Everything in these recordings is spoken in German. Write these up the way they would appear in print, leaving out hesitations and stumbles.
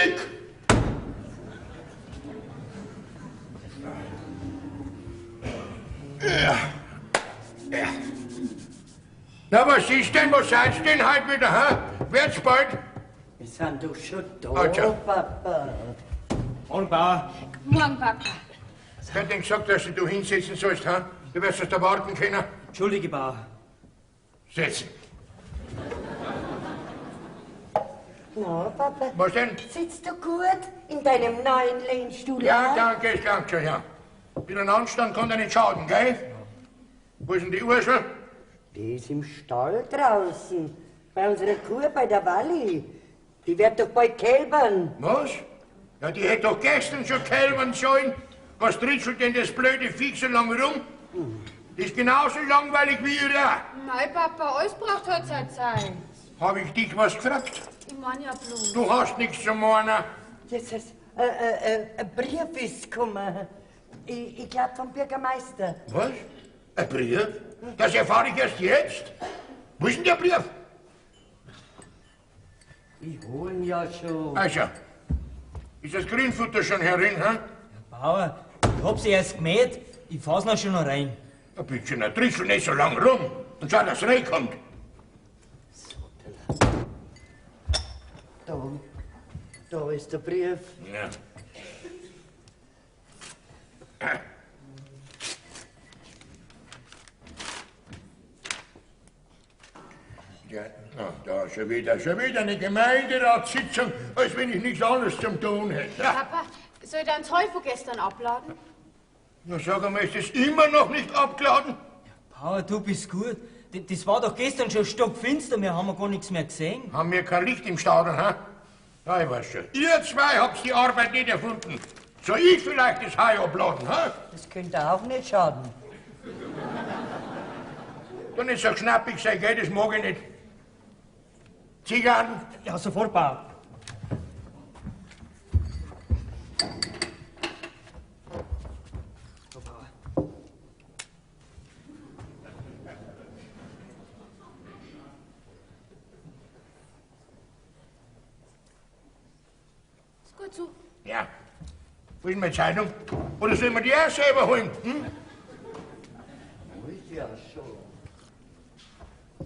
Glück! Ja. Ja. Na, was ist denn? Wo seid ihr denn heute wieder, hä? Wird's bald? Wir sind doch schon da, Alter. Papa. Morgen, Bauer. Morgen, Papa. Wer hat denn gesagt, dass du hinsetzen sollst, hä? Du wirst es da warten können. Entschuldige, Bauer. Setzen. Na, Papa. Was denn? Sitzt du gut in deinem neuen Lehnstuhl? Ja, danke, es langt schon, ja. Wieder ein Anstand kann dir nicht schaden, gell? Wo ist denn die Ursel? Die ist im Stall draußen. Bei unserer Kuh, bei der Walli. Die wird doch bald kälbern. Was? Ja, die hätte doch gestern schon kälbern sollen. Was tritschelt denn das blöde Viech so lange rum? Die ist genauso langweilig wie ihr da. Mein Papa, alles braucht halt seine Zeit. Hab ich dich was gefragt? Ich meine ja bloß. Du hast nichts zu meinen. Das ist ein Brief ist gekommen. Ich glaube vom Bürgermeister. Was? Ein Brief? Das erfahre ich erst jetzt. Wo ist denn der Brief? Ich hol ihn ja schon. Also, ist das Grünfutter schon herin, hä? Bauer, ich hab's erst gemäht. Ich fahr's noch schon noch rein. Ja, bitte schön, trischel nicht so lang rum. Und schau, dass reinkommt. Da ist der Brief. Ja. Ja, na, da schon wieder eine Gemeinderatssitzung, als wenn ich nichts anderes zum tun hätte. Ja. Papa, soll ich dein Zeug von gestern abladen? Na, sag einmal, ist das immer noch nicht abgeladen? Bauer, du bist gut. Das war doch gestern schon stockfinster, wir haben ja gar nichts mehr gesehen. Haben wir kein Licht im Stauder, hä? Ja, ich weiß schon. Ihr zwei habt die Arbeit nicht erfunden. Soll ich vielleicht das Hai abladen, hä? Das könnte auch nicht schaden. Du nicht so schnappig sein, gell? Das mag ich nicht. Zigarren? Ja, sofort, Bauer. Ist gut so. Ja. Wo ist meine Zeitung? Oder sollen wir die auch selber holen? Hm? Wo ist ja schon?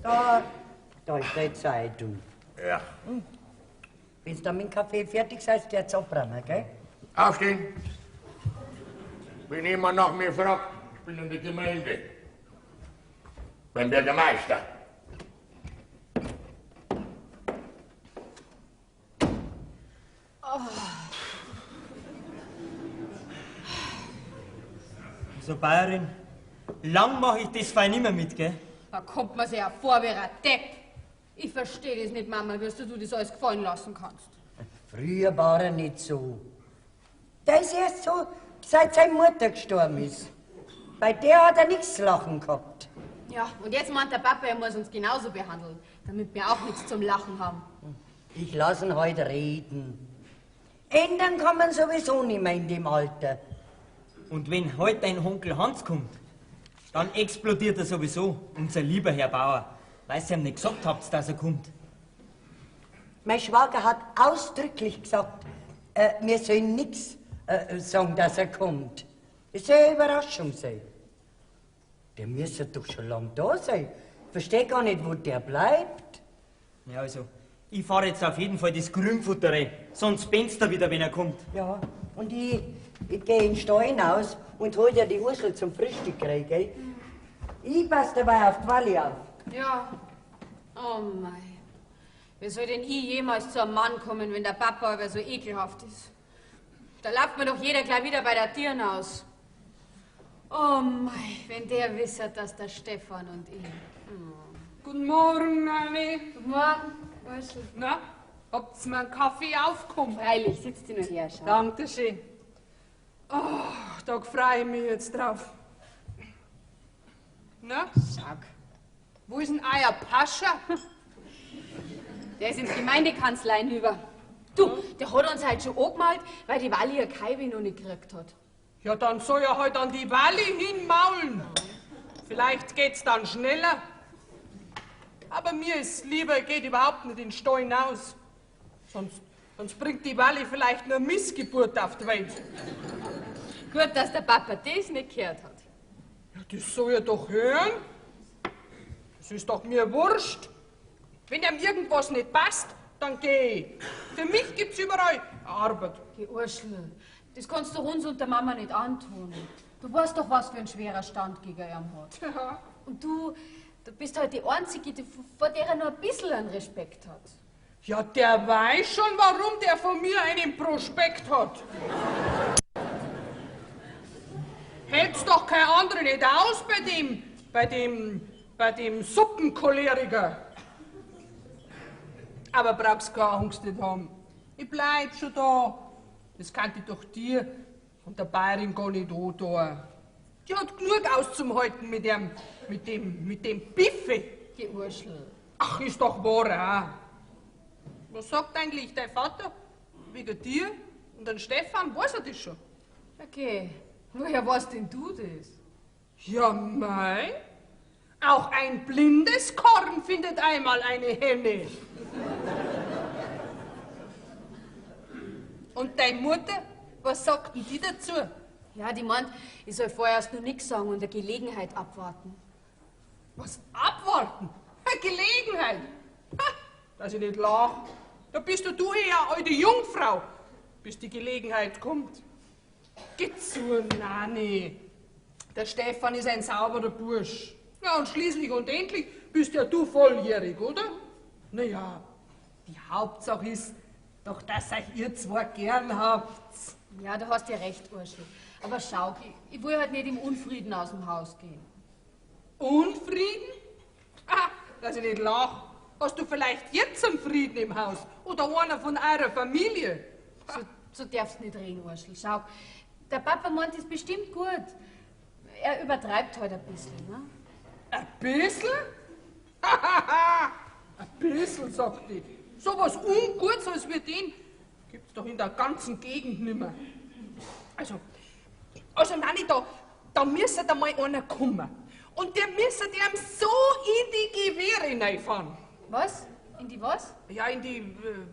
Da ist die Zeitung. Ja. Wenn du dann mit dem Kaffee fertig seid, der abbrennen, gell? Aufstehen. Wenn jemand nach mir fragt, ich bin in der Gemeinde. Beim Bürgermeister. Also, Bayerin, lang mache ich das fein nimmer mit, gell? Da kommt man sich ja vor wie ein Depp. Ich verstehe das nicht, Mama, wie du das alles gefallen lassen kannst. Früher war er nicht so. Der ist erst so, seit seine Mutter gestorben ist. Bei der hat er nichts zu lachen gehabt. Ja, und jetzt meint der Papa, er muss uns genauso behandeln, damit wir auch nichts zum Lachen haben. Ich lasse ihn heute reden. Ändern kann man sowieso nicht mehr in dem Alter. Und wenn heute dein Onkel Hans kommt, dann explodiert er sowieso, unser lieber Herr Bauer. Weil ihr ihm nicht gesagt habt, dass er kommt. Mein Schwager hat ausdrücklich gesagt, wir sollen nichts sagen, dass er kommt. Es soll eine Überraschung sein. Der müsste doch schon lange da sein. Ich verstehe gar nicht, wo der bleibt. Ja, also, ich fahre jetzt auf jeden Fall das Grünfutter rein, sonst benzt er wieder, wenn er kommt. Ja, und ich gehe in den Stall hinaus und hol dir die Ursel zum Frühstück rein, gell? Ich passe dabei auf die Walli auf. Ja. Oh mei. Wie soll denn ich jemals zu einem Mann kommen, wenn der Papa aber so ekelhaft ist? Da läuft mir doch jeder gleich wieder bei der Tür aus. Oh mei, wenn der wisse, dass der Stefan und ich. Guten Morgen, Nanni. Guten Morgen, Ursel. Na, habt's mir einen Kaffee aufgekommen? Freilich, sitzt die nur her, schau. Dankeschön. Oh, da freue ich mich jetzt drauf. Na, Sag. wo ist denn euer Pascha? Der ist ins Gemeindekanzlei hinüber. Du, der hat uns halt schon angemalt, weil die Walli ihr Kaibi noch nicht gekriegt hat. Ja, dann soll er halt an die Walli hinmaulen. Vielleicht geht's dann schneller. Aber mir ist lieber, er geht überhaupt nicht in den Stall hinaus. Sonst Sonst bringt die Walli vielleicht nur Missgeburt auf die Welt. Gut, dass der Papa das nicht gehört hat. Ja, das soll er doch hören. Das ist doch mir wurscht. Wenn ihm irgendwas nicht passt, dann geh ich. Für mich gibt's überall Arbeit. Geh, Urschel, das kannst du uns und der Mama nicht antun. Du weißt doch, was für ein schwerer Stand gegen ihn hat. Ja. Und du bist halt die Einzige, vor der er nur ein bisschen einen Respekt hat. Ja, der weiß schon, warum der von mir einen Prospekt hat. Hält's doch kein anderer nicht aus bei dem Suppencholeriker. Aber brauchst keine Angst nicht haben. Ich bleib schon da. Das kann ich doch dir und der Bayerin gar nicht antun. Die hat genug auszuhalten mit dem Biffe. Geh, Urschel. Ach, ist doch wahr auch. Was sagt eigentlich dein Vater wegen dir und den Stefan? Weiß er das schon? Okay, woher weißt denn du das? Ja, mei. Auch ein blindes Korn findet einmal eine Henne. Und deine Mutter, was sagt denn die dazu? Ja, die meint, ich soll vorerst nur nichts sagen und eine Gelegenheit abwarten. Was abwarten? Eine Gelegenheit? Ha, dass ich nicht lach. Da bist du eher alte Jungfrau, bis die Gelegenheit kommt. Geh zu, Nani. Der Stefan ist ein sauberer Bursch. Ja, und schließlich und endlich bist ja du volljährig, oder? Naja, die Hauptsache ist doch, dass euch ihr zwei gern habt. Ja, du hast ja recht, Urschel. Aber schau, ich will halt nicht im Unfrieden aus dem Haus gehen. Unfrieden? Ah, dass ich nicht lach. Hast du vielleicht jetzt einen Frieden im Haus? Oder einer von eurer Familie? So darfst du nicht reden, Urschel. Schau, der Papa meint es bestimmt gut. Er übertreibt halt ein bisschen, ne? Ein bisschen? Ein bisschen, sagt die. So was Ungutes als wir den gibt's doch in der ganzen Gegend nimmer. Also Nani, da müsste da mal einer kommen. Und der müsste dem so in die Gewehre reinfahren. Was? In die was? Ja, in die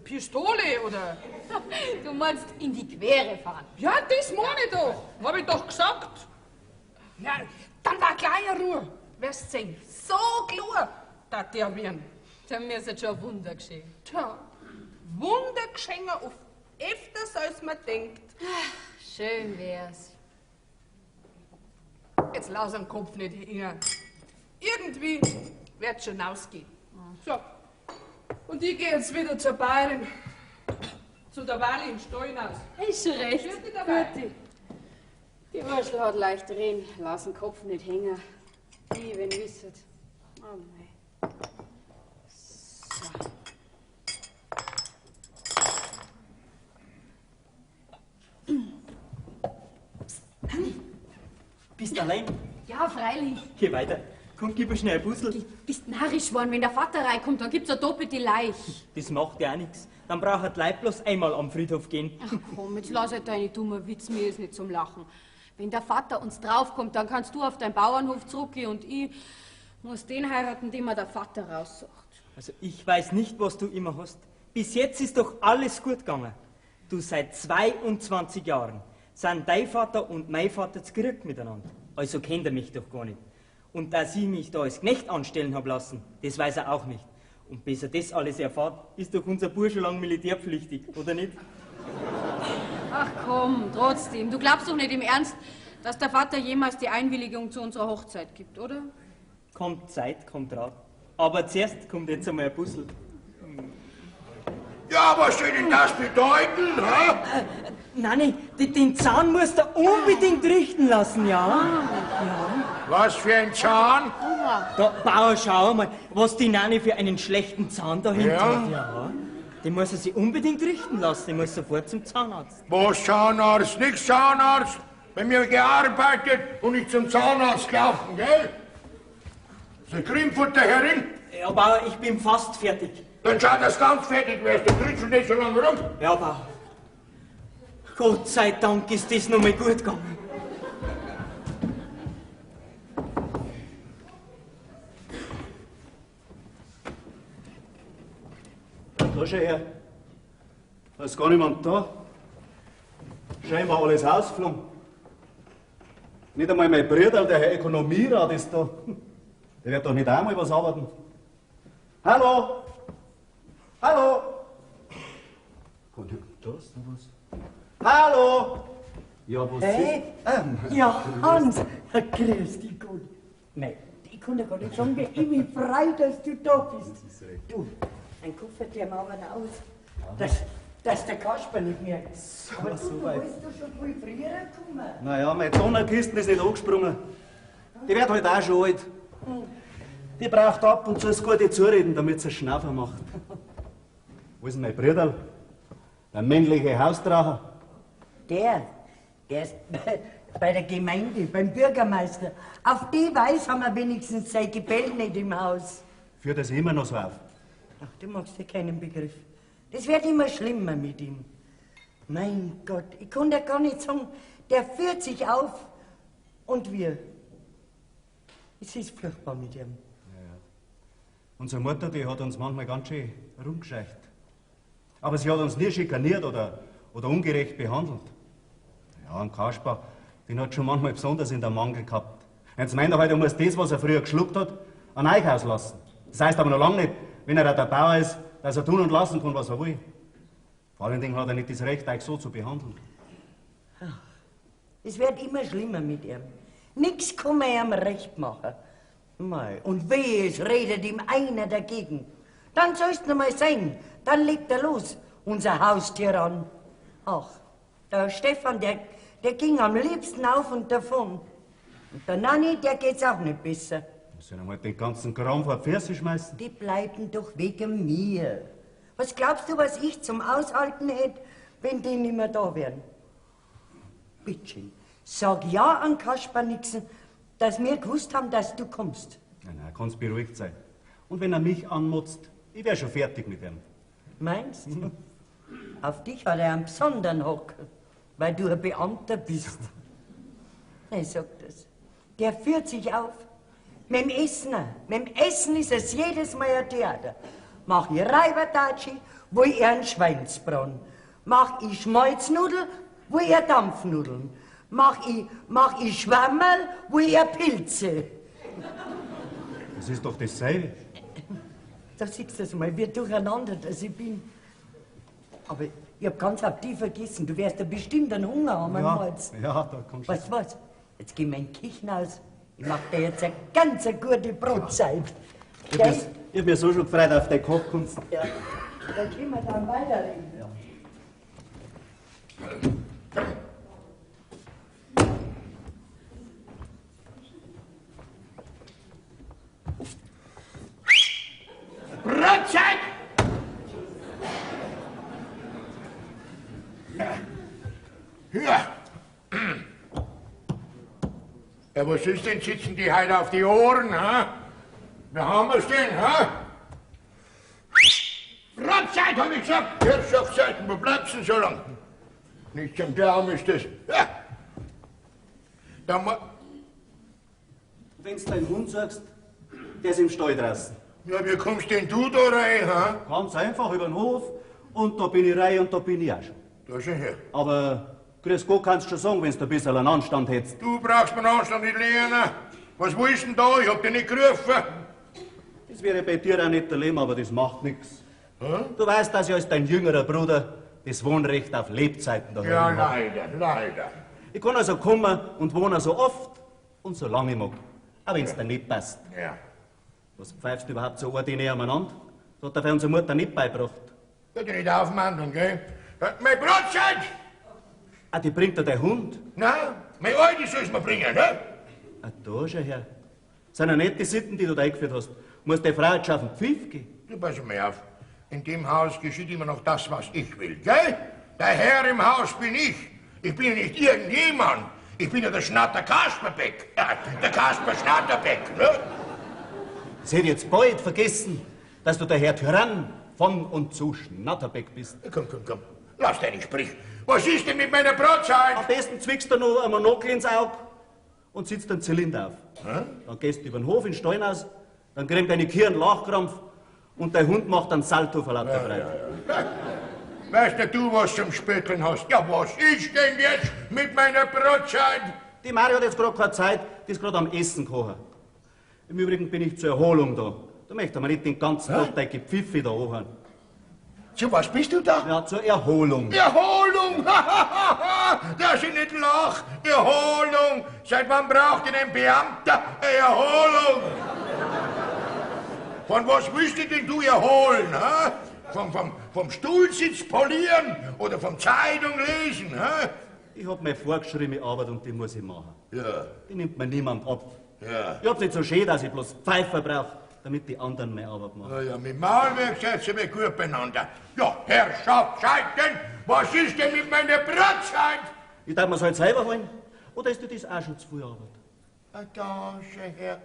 Pistole oder... Du meinst in die Quere fahren? Ja, das meine ich doch. Hab ich doch gesagt. Ja, dann war gleich Ruhe. Wirst sehen. So klar, dass der werden. Da müsste schon ein Wunder geschehen. Tja, Wunder geschehen auf öfters, als man denkt. Schön wär's. Jetzt lass den Kopf nicht hängen. Irgendwie wird's schon ausgehen. So, und ich gehe jetzt wieder zur Bayerin. Zu der Walli in Steinhaus. Ist schon recht. Vierte dabei. Gute. Die Urschel hat leicht reden. Lass den Kopf nicht hängen. Ich, wenn wisset. Oh mei. So. Bist allein? Ja, freilich. Geh weiter. Komm, gib mir schnell ein Puzzle. Du bist narrisch worden, wenn der Vater reinkommt, dann gibt's eine doppelte Leich. Das macht ja auch nichts. Dann braucht die Leute bloß einmal am Friedhof gehen. Ach komm, jetzt lass halt deine dummen Witz, mir ist nicht zum Lachen. Wenn der Vater uns draufkommt, dann kannst du auf deinen Bauernhof zurückgehen und ich muss den heiraten, den mir der Vater raussucht. Also ich weiß nicht, was du immer hast. Bis jetzt ist doch alles gut gegangen. Du seit 22 Jahren sind dein Vater und mein Vater zu Krieg miteinander. Also kennt er mich doch gar nicht. Und dass ich mich da als Knecht anstellen hab lassen, das weiß er auch nicht. Und bis er das alles erfährt, ist doch unser Bursche lang militärpflichtig, oder nicht? Ach komm, trotzdem. Du glaubst doch nicht im Ernst, dass der Vater jemals die Einwilligung zu unserer Hochzeit gibt, oder? Kommt Zeit, kommt Rat. Aber zuerst kommt jetzt einmal ein Puzzle. Ja, was soll denn das bedeuten? Ha? Nein, den Zahn musst du unbedingt richten lassen, ja? Was für ein Zahn? Da, Bauer, schau mal, was die Nani für einen schlechten Zahn dahinter Ja? hat. Ja. Den muss er sich unbedingt richten lassen. Den muss sofort zum Zahnarzt. Was Zahnarzt? Nix Zahnarzt. Bei mir gearbeitet und nicht zum Zahnarzt gelaufen, gell? So Grimmfutter Herrin? Ja, Bauer, ich bin fast fertig. Dann schau, dass du ganz fertig wärst. Du kriegst schon nicht so lange rum. Ja, Bauer. Gott sei Dank ist das noch mal gut gegangen. Da schau her. Da ist gar niemand da. Scheinbar alles ausgeflogen. Nicht einmal mein Bruder, der Herr Ökonomierat, ist da. Der wird doch nicht einmal was arbeiten. Hallo? Hallo? Da ist noch was. Hallo? Ja, was Hey? Ja, Hans, grüß dich gut. Nein, ich kann dir gar nicht sagen, wie ich mich freue, dass du da bist. Du, ein Koffer, der machen wir aus, dass der Kasper nicht merkt. Aber du wolltest doch schon viel früher kommen. Naja, meine Donnerkiste ist nicht angesprungen. Die wird halt auch schon alt. Die braucht ab und zu das gute Zureden, damit sie einen Schnaufer macht. Wo ist denn mein Bruder? Der männliche Haustraucher. Der ist bei der Gemeinde, beim Bürgermeister. Auf die Weise haben wir wenigstens sein Gebell nicht im Haus. Führt das immer noch so auf? Ach, du machst dir keinen Begriff. Das wird immer schlimmer mit ihm. Mein Gott, ich kann dir gar nicht sagen, der führt sich auf. Und wir. Es ist furchtbar mit ihm. Unsere Mutter, die hat uns manchmal ganz schön rumgescheucht. Aber sie hat uns nie schikaniert oder ungerecht behandelt. Ja, und Kasper, den hat schon manchmal besonders in der Mangel gehabt. Jetzt meint er halt, er muss das, was er früher geschluckt hat, an euch auslassen. Das heißt aber noch lange nicht, wenn er der Bauer ist, dass er tun und lassen kann, was er will. Vor allen Dingen hat er nicht das Recht, euch so zu behandeln. Es wird immer schlimmer mit ihm. Nix kann man ihm recht machen. Mei, und wehe, es redet ihm einer dagegen. Dann soll's noch mal sein. Dann legt er los, unser Haustyrann. Ach, der Stefan, der ging am liebsten auf und davon. Und der Nanni, der geht's auch nicht besser. Muss ich einmal den ganzen Kram vor die Füße schmeißen? Die bleiben doch wegen mir. Was glaubst du, was ich zum Aushalten hätte, wenn die nicht mehr da wären? Bittchen, sag ja an Kasper Nixon, dass wir gewusst haben, dass du kommst. Nein, kannst beruhigt sein. Und wenn er mich anmutzt, ich wär schon fertig mit ihm. Meinst du? Auf dich hat er einen besonderen Hock, weil du ein Beamter bist. Ich sag das. Der führt sich auf. Mit dem Essen auch. Mit dem Essen ist es jedes Mal ein Theater. Mach ich Reibertatschi, wo ich einen Schweinsbraten. Mach ich Schmalznudel, wo ich Dampfnudeln. Mach ich Schwammerl, wo ich Pilze. Das ist doch dasselbe. Da siehst du das mal, wie durcheinander das ich bin. Aber ich hab ganz auf die vergessen, du wirst ja bestimmt einen Hunger haben am Hals. Ja, da kommst du. Weißt du was? Jetzt geh mein Kichen aus. Ich mach dir jetzt eine ganz gute Brotzeit. Ich hab mich so schon gefreut auf deine Kochkunst. Ja, da können wir dann weiterreden. Ja. Brotzeit! Ja. Ja, was ist denn, sitzen die heute auf die Ohren, ha? Da haben wir's denn, ha? Brotzeit, hab ich gesagt! Herrschaftszeiten, wo bleibst du denn so lang? Nicht zum Glauben ist das. Ja. Da Wenn's deinen Hund sagst, der ist im Stall draußen. Ja, wie kommst denn du da rein, ha? Ganz einfach über den Hof und da bin ich rein und da bin ich auch schon. Da schau her. Aber grüß Gott kannst du schon sagen, wenn du ein bisschen einen Anstand hättest. Du brauchst mir Anstand nicht lernen. Was willst denn da? Ich hab dich nicht gerufen. Das wäre bei dir auch nicht erleben, aber das macht nichts. Du weißt, dass ich als dein jüngerer Bruder das Wohnrecht auf Lebzeiten daheim Ja, habe. leider. Ich kann also kommen und wohnen so oft und so lange ich mag. Auch wenn es dir nicht passt. Ja. Was pfeifst du überhaupt so ordinär aneinander? Das hat dir unsere Mutter nicht beigebracht. Wird dich nicht aufmandeln, gell? Mein Brotzeit! Ah, die bringt dir der Hund? Nein, mein Alte soll's mir bringen, ne? Ah, da schau her. Das sind ja nicht die Sitten, die du da eingeführt hast. Muss der Frau jetzt auf den Pfiff gehen? Du pass mal auf. In dem Haus geschieht immer noch das, was ich will, gell? Der Herr im Haus bin ich. Ich bin ja nicht irgendjemand. Ich bin ja der Schnatter Kasperbeck. Ja, der Kasper Schnatterbeck, ne? Das hätte ich jetzt bald vergessen, dass du der Herr Tyrann von und zu Schnatterbeck bist. Komm. Lass deinen Sprich. Was ist denn mit meiner Brotzeit? Am besten zwickst du noch ein Monokel ins Auge und sitzt einen Zylinder auf. Dann gehst du über den Hof in den Stall aus, dann kriegt deine Kirn Lachkrampf und der Hund macht einen Salto vor lauter Freude. Weißt du, was zum Spötteln hast? Ja, was ist denn jetzt mit meiner Brotzeit? Die Mari hat jetzt gerade keine Zeit, die ist gerade am Essen kochen. Im Übrigen bin ich zur Erholung da. Da möchte man nicht den ganzen Tag dein Gepfiffe da anhören. Zu was bist du da? Ja, zur Erholung. Erholung! Dass ich nicht lach! Erholung! Seit wann braucht denn ein Beamter eine Erholung? Von was willst du denn du erholen? Ha? Vom Stuhlsitz polieren oder vom Zeitung lesen? Ha? Ich hab meine vorgeschriebene Arbeit und die muss ich machen. Ja. Die nimmt mir niemand ab. Ja. Ich hab's nicht so schön, dass ich bloß Pfeifer brauch, damit die anderen meine Arbeit machen. Na ja, mit Maulwerk seid ihr gut beieinander. Ja, Herrschaft, Scheiden, was ist denn mit meiner Brotzeit? Ich darf mir's halt selber holen. Oder ist dir das auch schon zu viel Arbeit? Da, schau her.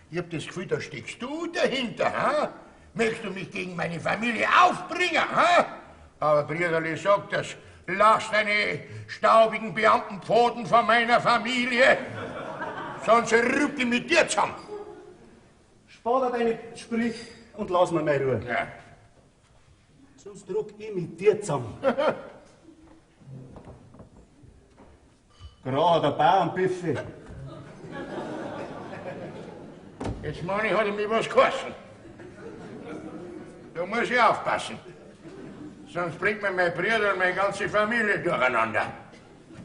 Ich hab das Gefühl, da steckst du dahinter, ha? Möchtest du mich gegen meine Familie aufbringen, ha? Aber Brüderli sagt das, lass deine staubigen Beamtenpfoten von meiner Familie, sonst rück ich mit dir zusammen. Spar dir deine Sprüche und lass mir meine Ruhe. Ja. Sonst druck ich mit dir zusammen. Gerade der Bauernbüffel. Jetzt meine ich, hat er mich was gekostet. Da muss ich aufpassen. Sonst bringt mir mein Bruder und meine ganze Familie durcheinander.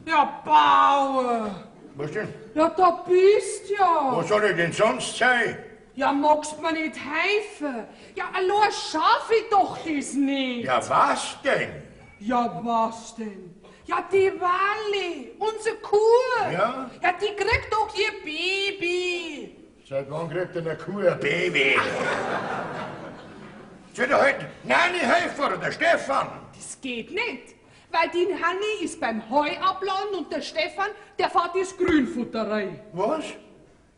Ja, Bauer. Was denn? Ja, da bist ja. Wo soll ich denn sonst sein? Ja, magst mir nicht helfen? Ja, allein schaff ich doch das nicht. Ja, was denn? Ja, was denn? Ja, die Walli, unsere Kuh. Ja? Ja, die kriegt doch ihr Baby. Seit wann kriegt denn eine Kuh ein Baby? Soll da halt Nani helfen oder der Stefan? Das geht nicht, weil die Hanni ist beim Heu abladen und der Stefan, der fährt das Grünfutterei. Was?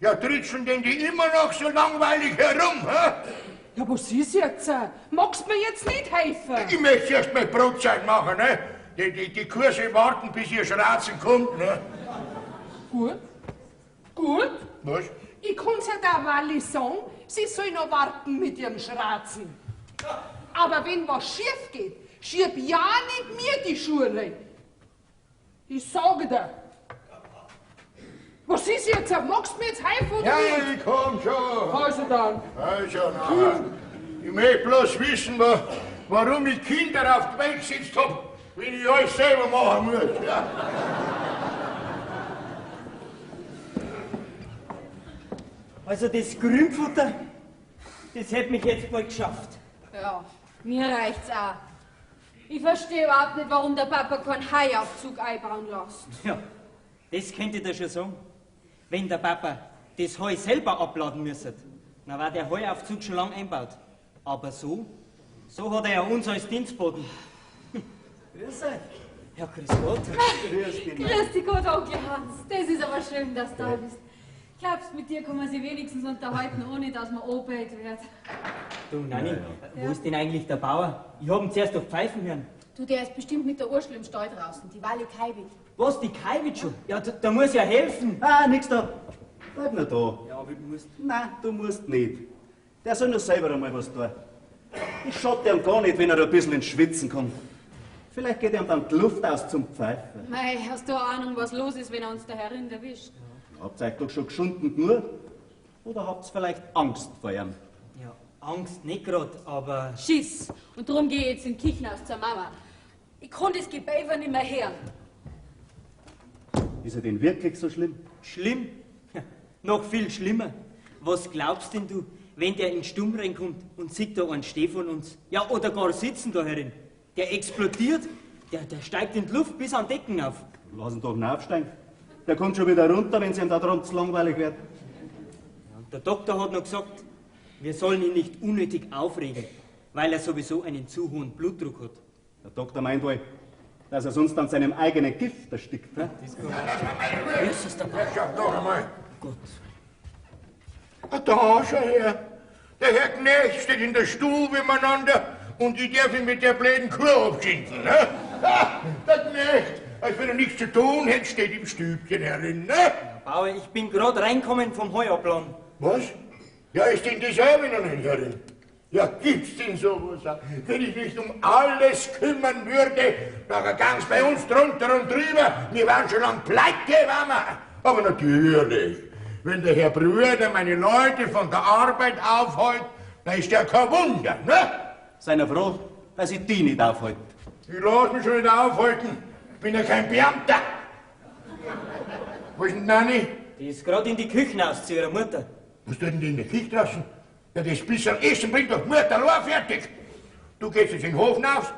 Ja, tritschen denn die immer noch so langweilig herum, hä? Ja, was ist jetzt? Magst mir jetzt nicht helfen? Ich möchte erst mal Brotzeit machen, ne? Die Kurse warten, bis ihr Schratzen kommt, ne? Gut. Gut. Was? Ich kann's ja der Walli sagen, sie soll noch warten mit ihrem Schratzen. Aber wenn was schief geht, schieb ja nicht mir die Schuhe rein. Ich sage dir. Was ist jetzt? Magst du mir jetzt helfen oder Ja, nicht? ich komm schon. Also dann. Also, na, ich möchte bloß wissen, warum ich Kinder auf die Welt gesetzt hab, wenn ich alles selber machen muss. Ja. Also das Grünfutter, das hätte mich jetzt bald geschafft. Ja, mir reicht's auch. Ich verstehe überhaupt nicht, warum der Papa keinen Haiaufzug einbauen lässt. Ja, das könnte ich dir schon sagen. Wenn der Papa das Heu selber abladen müsste, dann war der Heuaufzug schon lang eingebaut. Aber so hat er ja uns als Dienstboten. Grüß euch. Ja, grüß Gott. Grüß dich. Grüß dich Gott, Onkel Hans. Das ist aber schön, dass du da bist. Glaubst, mit dir kann man sich wenigstens unterhalten, ohne dass man angebellt wird. Du, Nanni, wo ist denn eigentlich der Bauer? Ich hab ihn zuerst doch pfeifen hören. Du, der ist bestimmt mit der Urschel im Stall draußen, die Walli Kaibit. Was, die Kalbit schon? Ja, da muss ja helfen. Ah, nix da. Bleib nur da. Ja, aber du musst... Nein, du musst nicht. Der soll nur selber einmal was tun. Ich schaut ihm gar nicht, wenn er ein bisschen ins Schwitzen kommt. Vielleicht geht ihm dann die Luft aus zum Pfeifen. Mei, hast du eine Ahnung, was los ist, wenn er uns der Herrin erwischt? Habt ihr euch doch schon geschunden genug? Oder habt ihr vielleicht Angst vor ihm? Ja, Angst nicht grad, aber... Schiss. Und darum gehe ich jetzt in den Kirchenhaus zur Mama. Ich kann das Gebeifer nicht mehr hören. Ist er denn wirklich so schlimm? Schlimm? Ja, noch viel schlimmer. Was glaubst denn du, wenn der in Stumm reinkommt und sieht da einen stehen von uns? Ja, oder gar sitzen da herin. Der explodiert, der steigt in die Luft bis an Decken auf. Lass ihn doch nicht aufsteigen. Der kommt schon wieder runter, wenn es ihm da dran zu langweilig wird. Ja, und der Doktor hat noch gesagt, wir sollen ihn nicht unnötig aufregen, weil er sowieso einen zu hohen Blutdruck hat. Der Doktor meint wohl, dass er sonst an seinem eigenen Gift erstickt. Ne? Schau noch einmal. Gott. Ah, da, schau her. Der Herr Knecht steht in der Stube miteinander und ich darf ihn mit der blöden Kuh abschinden. Ne? Ah, der Knecht, als wenn er nichts zu tun hätte, steht im Stübchen herin. Ne? Bauer, ich bin gerade reinkommen vom Heuabladen. Was? Ja, ist denn das auch wieder nicht herin? Ja, gibt's denn sowas? Wenn ich mich um alles kümmern würde, dann gang's bei uns drunter und drüber. Wir waren schon lang pleite, waren wir. Aber natürlich, wenn der Herr Brüder meine Leute von der Arbeit aufhält, dann ist ja kein Wunder, ne? Seien wir froh, dass ich die nicht aufhalte. Ich lass mich schon nicht aufhalten. Ich bin ja kein Beamter. Wo ist denn Nanni? Die ist gerade in die Küche aus zu ihrer Mutter. Was tut denn die in der Küche draußen? Ja, das bisschen Essen bringt doch die Mutter allein fertig. Du gehst jetzt in den Hof hinaus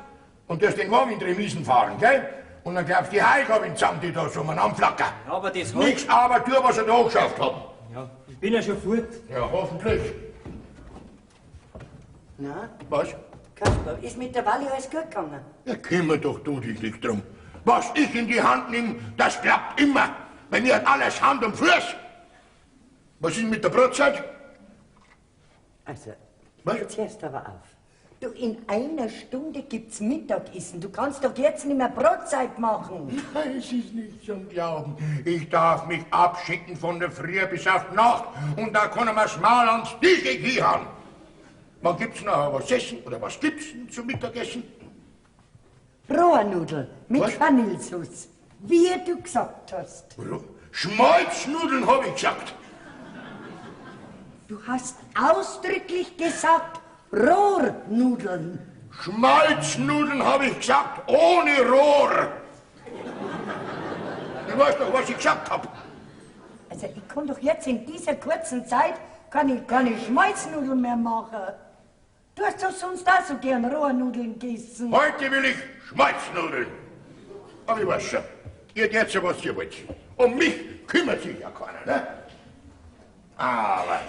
und wirst den Wagen in die Remisen fahren, gell? Und dann glaubst du, die Heilgabe zusammen, die da so anflackern. Ja, aber das Nix aber tu, was er da geschafft hat. Ja, ich bin ja schon fort. Ja, hoffentlich. Na, Was? Kasper, ist mit der Walli alles gut gegangen? Ja, kümmere doch du dich nicht drum. Was ich in die Hand nehme, das klappt immer. Bei mir hat alles Hand und Fuß. Was ist denn mit der Brotzeit? Also, Was? jetzt hörst du aber auf. Du, in einer Stunde gibt's Mittagessen. Du kannst doch jetzt nicht mehr Brotzeit machen. Nein, es ist nicht zum Glauben. Ich darf mich abschicken von der Früh bis auf die Nacht und da können wir's mal ans Tisch haben. Wann gibt's noch was essen oder was gibt's denn zum Mittagessen? Rohrnudel mit Was? Vanillesauce, wie du gesagt hast. Schmalznudeln, hab ich gesagt. Du hast ausdrücklich gesagt Rohrnudeln. Schmalznudeln, hab ich gesagt, ohne Rohr. Du weißt doch, was ich gesagt hab. Also ich kann doch jetzt in dieser kurzen Zeit keine Schmalznudeln mehr machen. Du hast doch sonst auch so gern Rohrnudeln gegessen. Heute will ich Schmalznudeln. Aber ich weiß schon, ihr tut so, was ihr wollt. Um mich kümmert sich ja keiner, ne? Aber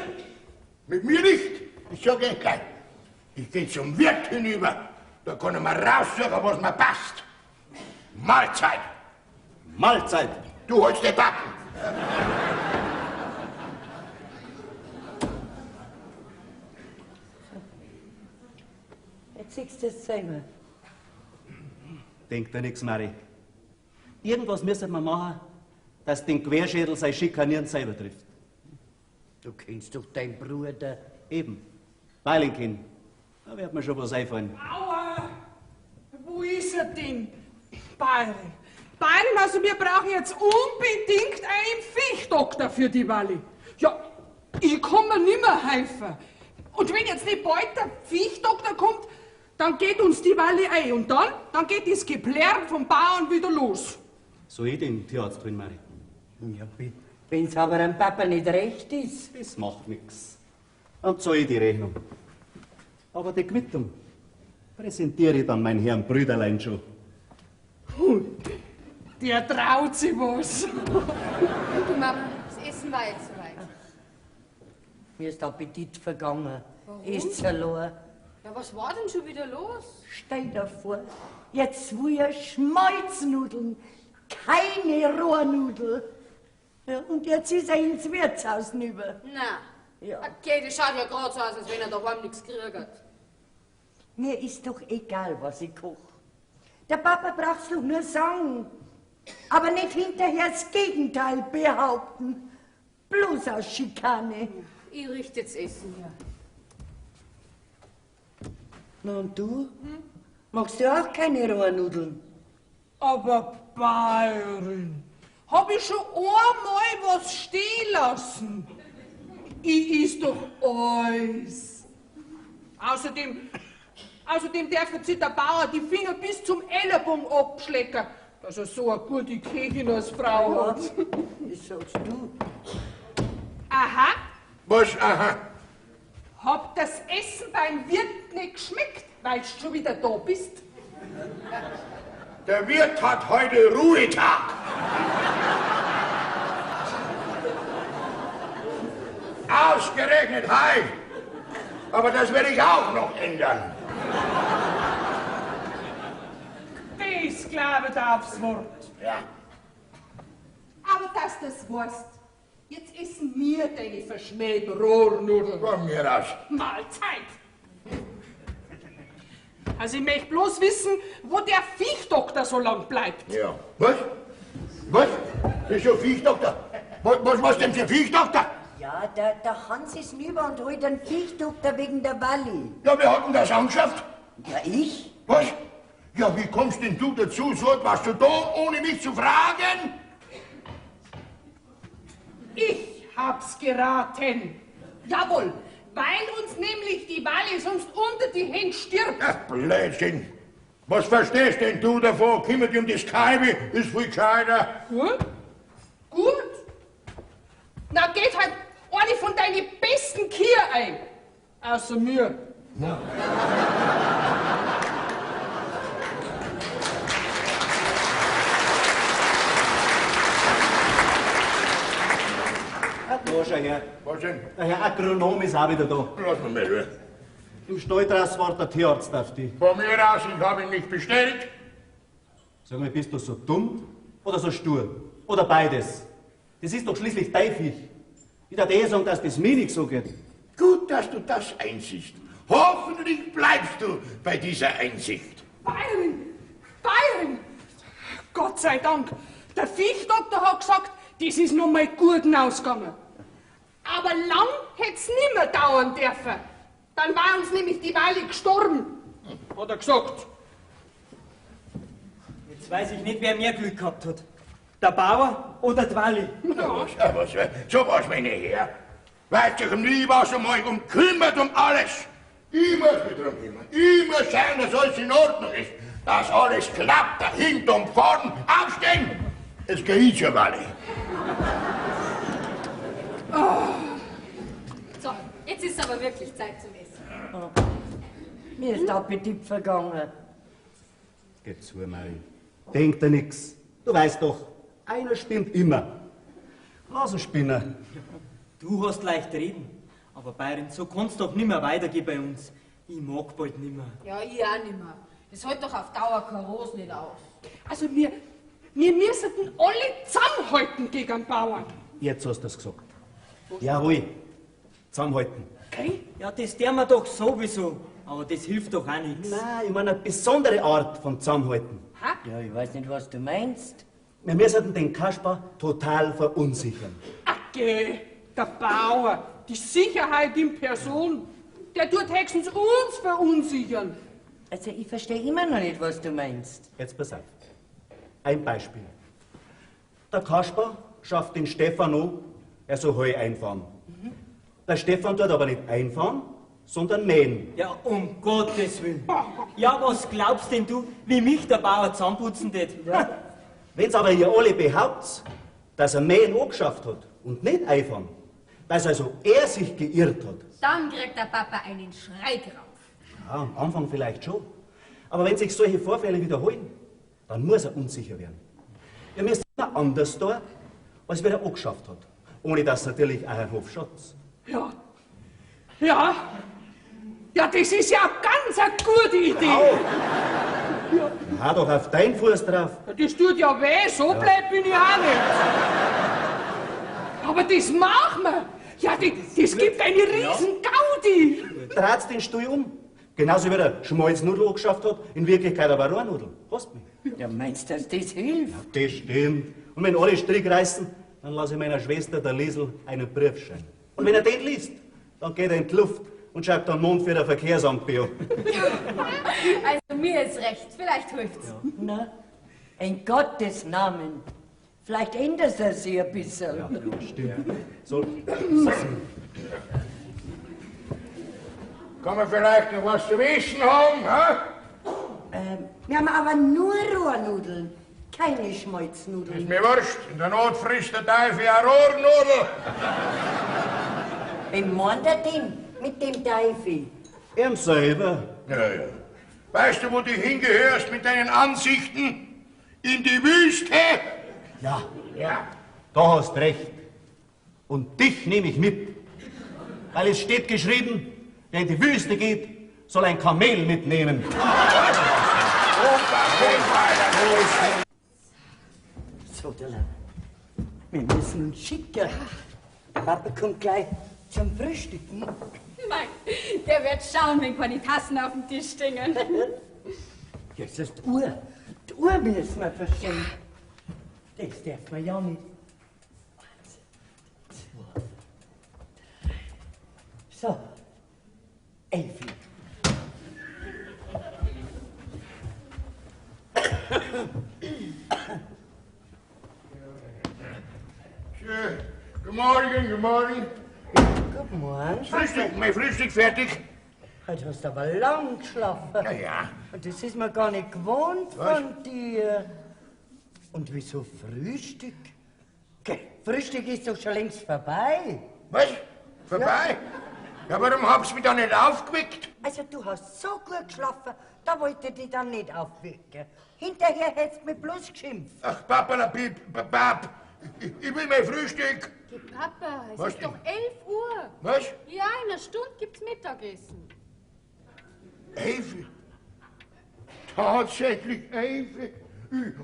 mit mir nicht. Ich sage euch gleich. Ich gehe zum Wirt hinüber. Da kann ich mir raussuchen, was mir passt. Mahlzeit. Mahlzeit! Du holst die Backen. Jetzt siehst du es selber. Denkt dir nix, Mari. Irgendwas müssen wir machen, dass den Querschädel sein Schikanieren selber trifft. Du kennst doch deinen Bruder. Eben. Weil ich ihn. Da wird mir schon was einfallen. Aua! Wo ist er denn? Bayern. Bayern, also wir brauchen jetzt unbedingt einen Viechdoktor für die Walli. Ja, ich kann mir nimmer helfen. Und wenn jetzt nicht bald der Viechdoktor kommt, dann geht uns die Walli ein. Und dann geht das Geplärr vom Bauern wieder los. Soll ich den Tierarzt holen, Mari? Ja, wenn's aber am Papa nicht recht ist. Das macht nix. Und zahl ich die Rechnung. Aber die Quittung präsentiere ich dann mein Herrn Brüderlein schon. Der traut sich was. Du Mama, das Essen war jetzt soweit. Mir ist der Appetit vergangen. Ist verloren. Ja, was war denn schon wieder los? Stell dir vor, jetzt will Schmalznudeln, keine Rohrnudel. Ja, und jetzt ist er ins Wirtshaus hinüber. Na, Ja. okay, das schaut ja gerade so aus, als wenn er daheim nichts kriegt. Mir ist doch egal, was ich koch. Der Papa braucht's doch nur sagen. Aber nicht hinterher das Gegenteil behaupten. Bloß aus Schikane. Ich richte jetzt Essen hier. Na und du? Magst du auch keine Rohrnudeln? Aber Bayerin, hab ich schon einmal was stehen lassen? Ich is doch alles. Außerdem darf jetzt der Bauer die Finger bis zum Ellenbogen abschlecken, dass er so eine gute Köchin als Frau hat. Das sagst du. Aha, Was? Aha. hab das Essen beim Wirt nicht geschmeckt, weil du schon wieder da bist? Der Wirt hat heute Ruhetag. Ausgerechnet heute. Aber das werde ich auch noch ändern. Das glaube ich aufs Wort. Ja. Aber dass du das weißt, jetzt essen wir deine verschmähten Rohrnudeln. Von mir aus. Mahlzeit. Also ich möchte bloß wissen, wo der Viechdoktor so lang bleibt. Ja. Was? Was? Wieso Viechdoktor? Was denn für Viechdoktor? Ja, der Hans ist nüber und holt einen Viechdoktor wegen der Walli. Ja, wer hat denn das angeschafft? Ja, ich? Was? Ja, wie kommst denn du dazu, so etwas zu tun, ohne mich zu fragen? Ich hab's geraten. Jawohl, weil uns nämlich die Walli sonst unter die Hände stirbt. Ach, Blödsinn. Was verstehst denn du davon? Kümmert dich um das Kalbe, ist viel gescheiter. Gut? Gut? Na, geht halt eine von deinen besten Kier ein. Außer mir. Da, schau her. Was denn? Der Herr Agronom ist auch wieder da. Lass mich mal hören. Im Stall draußen war der Tierarzt auf dich. Von mir aus, ich habe ihn nicht bestellt. Sag mal, bist du so dumm oder so stur? Oder beides? Das ist doch schließlich dein Viech. Ich darf eh sagen, dass das mir nicht so geht. Gut, dass du das einsiehst. Hoffentlich bleibst du bei dieser Einsicht. Bayern! Bayern! Gott sei Dank. Der Viechdoktor hat gesagt, das ist noch mal gut ausgegangen. Aber lang hätt's nimmer dauern dürfen. Dann war uns nämlich die Walli gestorben. Hat er gesagt. Jetzt weiß ich nicht, wer mehr Glück gehabt hat. Der Bauer oder die Walli? So was, meine Herren. Weißt du, nie was um euch kümmert um alles. Ich muss mich drum kümmern. Ich muss schauen, dass alles in Ordnung ist. Dass alles klappt, dahinter und vorn. Aufstehen! Jetzt geh ich zur Walli. So, jetzt ist aber wirklich Zeit zum Essen. Mir ist der Appetit vergangen. Geh zu, Mari. Denk dir nix. Du weißt doch, einer spinnt immer. Lass ihn spinnen. Du hast leicht reden. Aber Bayern, so kann's doch nimmer weitergehen bei uns. Ich mag bald nimmer. Ja, ich auch nimmer. Das hält doch auf Dauer keine Rose nicht aus. Also wir müssen alle zusammenhalten gegen den Bauern. Jetzt hast du es gesagt. Jawohl. Zusammenhalten. Okay? Ja, das tun wir doch sowieso. Aber das hilft doch auch nichts. Nein, ich meine eine besondere Art von Zusammenhalten. Ja, ich weiß nicht, was du meinst. Wir müssen den Kasper total verunsichern. Okay, der Bauer, die Sicherheit in Person, der tut höchstens uns verunsichern. Also, ich verstehe immer noch nicht, was du meinst. Jetzt pass auf. Ein Beispiel. Der Kasper schafft den Stefan an, er soll Heu einfahren. Der Stefan tut aber nicht einfahren, sondern mähen. Ja, um Gottes Willen. Ja, was glaubst denn du, wie mich der Bauer zusammenputzen tät? Wenn's aber ihr alle behauptet, dass er mähen angeschafft hat und nicht einfahren, dass also er sich geirrt hat, Dann kriegt der Papa einen Schrei drauf. ja, am Anfang vielleicht schon, aber wenn sich solche Vorfälle wiederholen, dann muss er unsicher werden. Er müsste immer anders tun, als wer er angeschafft hat, ohne dass natürlich auch ein Hof schadet. Ja, ja, ja, das ist ja ganz eine gute Idee. Hau doch auf deinen Fuß drauf. Das tut ja weh, so blöd bin ich auch nicht. Aber das machen wir. Ja, das gibt eine riesen Gaudi. Dreht's den Stuhl um. Genauso wie der Schmalznudel angeschafft hat, in Wirklichkeit aber eine Rohrnudel. Hast mich? Ja, meinst du, dass das hilft? Das stimmt. Und wenn alle Strick reißen, dann lasse ich meiner Schwester, der Liesel, einen Brief schreiben. Und wenn er den liest, dann geht er in die Luft und schreibt dann Mond für das Verkehrsamt bei. Also mir ist recht, vielleicht hilft's. Ja. Na, in Gottes Namen. Vielleicht ändert er sich ein bisschen. Ja, stimmt. So, Kann man vielleicht noch was zu essen haben, ha? Wir haben aber nur Rohrnudeln, keine Ist Schmalznudeln. mir wurscht. In der Not frisst der Teufel eine Rohrnudel. Wem meint er denn mit dem Teufel? er selber. Ja, ja. Weißt du, wo du hingehörst mit deinen Ansichten? In die Wüste? Ja, Ja. da hast recht. Und dich nehme ich mit. Weil es steht geschrieben, wer in die Wüste geht, soll ein Kamel mitnehmen. So, Della, wir müssen uns schicken. Der Papa kommt gleich zum Frühstücken. Nein, der wird schauen, wenn keine Tassen auf dem Tisch stehen. Jetzt ist die Uhr. Die Uhr müssen wir verstehen. Das darf man ja nicht. 1, 2, So, Elfi. Schön. Guten Morgen, guten Morgen. Guten Morgen. Frühstück, mein Frühstück fertig? Heute hast du aber lang geschlafen. Na ja. Und das ist mir gar nicht gewohnt Was? von dir. Und wieso Frühstück? Frühstück ist doch schon längst vorbei. Was? Vorbei? Ja, warum hab's mich da nicht aufgeweckt? Also du hast so gut geschlafen, da wollte ich dich dann nicht aufwecken. Hinterher hättest du mich bloß geschimpft. Ach, Papa, la Piep, Pap, ich will mein Frühstück. Geh, Papa, es Was ist doch denn? 11 Uhr. Was? Ja, in einer Stunde gibt's Mittagessen. 11? Tatsächlich 11?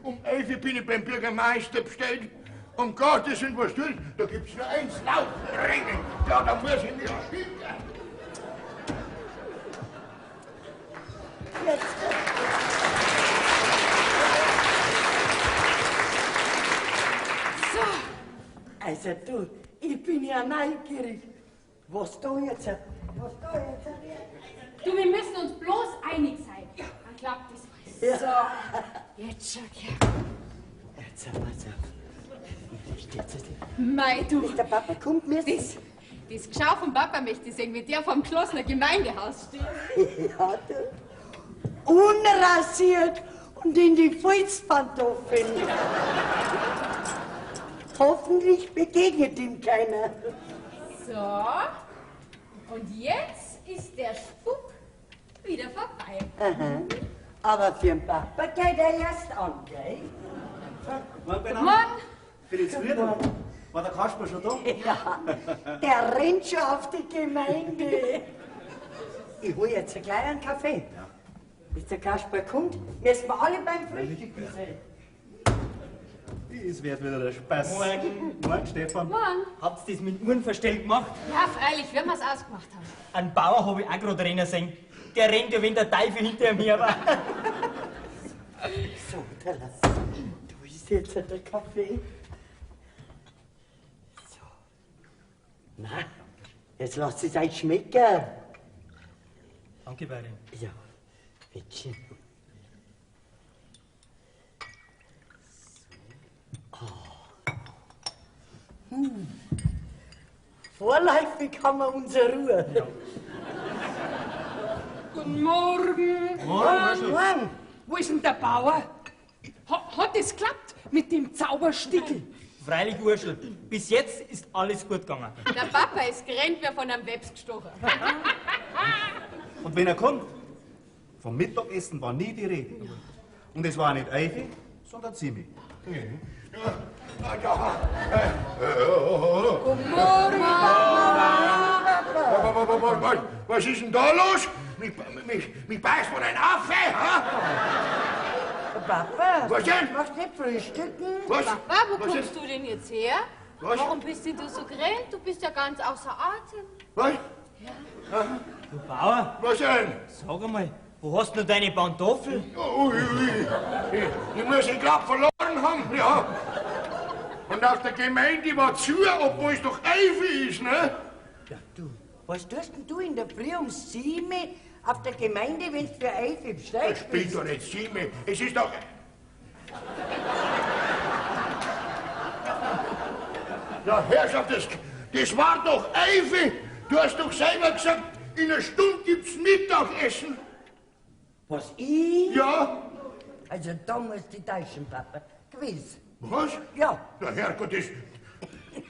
Um 11 bin ich beim Bürgermeister bestellt. Um Gottes Willen, was tun? Da gibt's nur eins, laut rennen. Ja, da muss ich mich schicken. So, Also du, ich bin ja neugierig. Was da jetzt? du, wir müssen uns bloß einig sein. Dann klappt das alles. Ja. Jetzt schau her. Jetzt pass auf. Mei, du, Der Papa kommt mir. das Geschau vom Papa möchte ich sehen, wie der vom Klossner Gemeindehaus steht. Ja, du. Unrasiert und in die Filzpantoffeln. Hoffentlich begegnet ihm keiner. So, und jetzt ist der Spuk wieder vorbei. Aha. Aber für den Papa geht er erst an, gell? Mann, Für die Zufrieden. War der Kasper schon da? Ja, der rennt schon auf die Gemeinde. Ich hol jetzt gleich einen Kaffee. Ja. Bis der Kasper kommt, müssen wir alle beim Frühstück sein. Es wird wieder der Spaß. Morgen, Stefan. Mann. Habt's das mit Uhrenverstell gemacht? Ja, freilich, wenn wir es ausgemacht haben. Einen Bauer habe ich auch gerade rennen sehen. Der rennt ja, wenn der Teufel hinter mir war. So, da lass. Da ist jetzt der Kaffee. So. Na, jetzt lasst es euch schmecken. Danke, Barin. Ja, bitte. Vorläufig haben wir unsere Ruhe. Guten Morgen. Morgen. Wo ist denn der Bauer? Hat es geklappt mit dem Zauberstickel? Freilich, Urschel. Bis jetzt ist alles gut gegangen. Der Papa ist gerannt wie von einem Webs gestochen. Und wenn er kommt, vom Mittagessen war nie die Rede. Und es war nicht Eifi, sondern Zimi. Guten Morgen. Was ist denn da los? Mich beißt man ein Affe, ha? Papa, Was denn? machst du nicht frühstücken? Was? Papa, wo Was kommst du denn jetzt her? Was? Warum bist denn du so gerannt? Du bist ja ganz außer Atem. Was? Du Bauer, Was denn? sag einmal, wo hast du noch deine Pantoffel? Ui. Ich muss ihn grad verloren haben, ja. Und auch der Gemeinde war zu, obwohl es doch Eife ist, ne? Ja, du, was tust denn du in der Früh um 7 auf der Gemeinde, wenn du für Eife bestellt Ich bin bist? doch nicht 7. Es ist doch... Ja, Herrschaft, das war doch Eife. Du hast doch selber gesagt, in einer Stunde gibt's Mittagessen. Was, ich? Ja? Also da musst du täuschen, Papa. Gewiss. Was? Ja. Na Herrgott,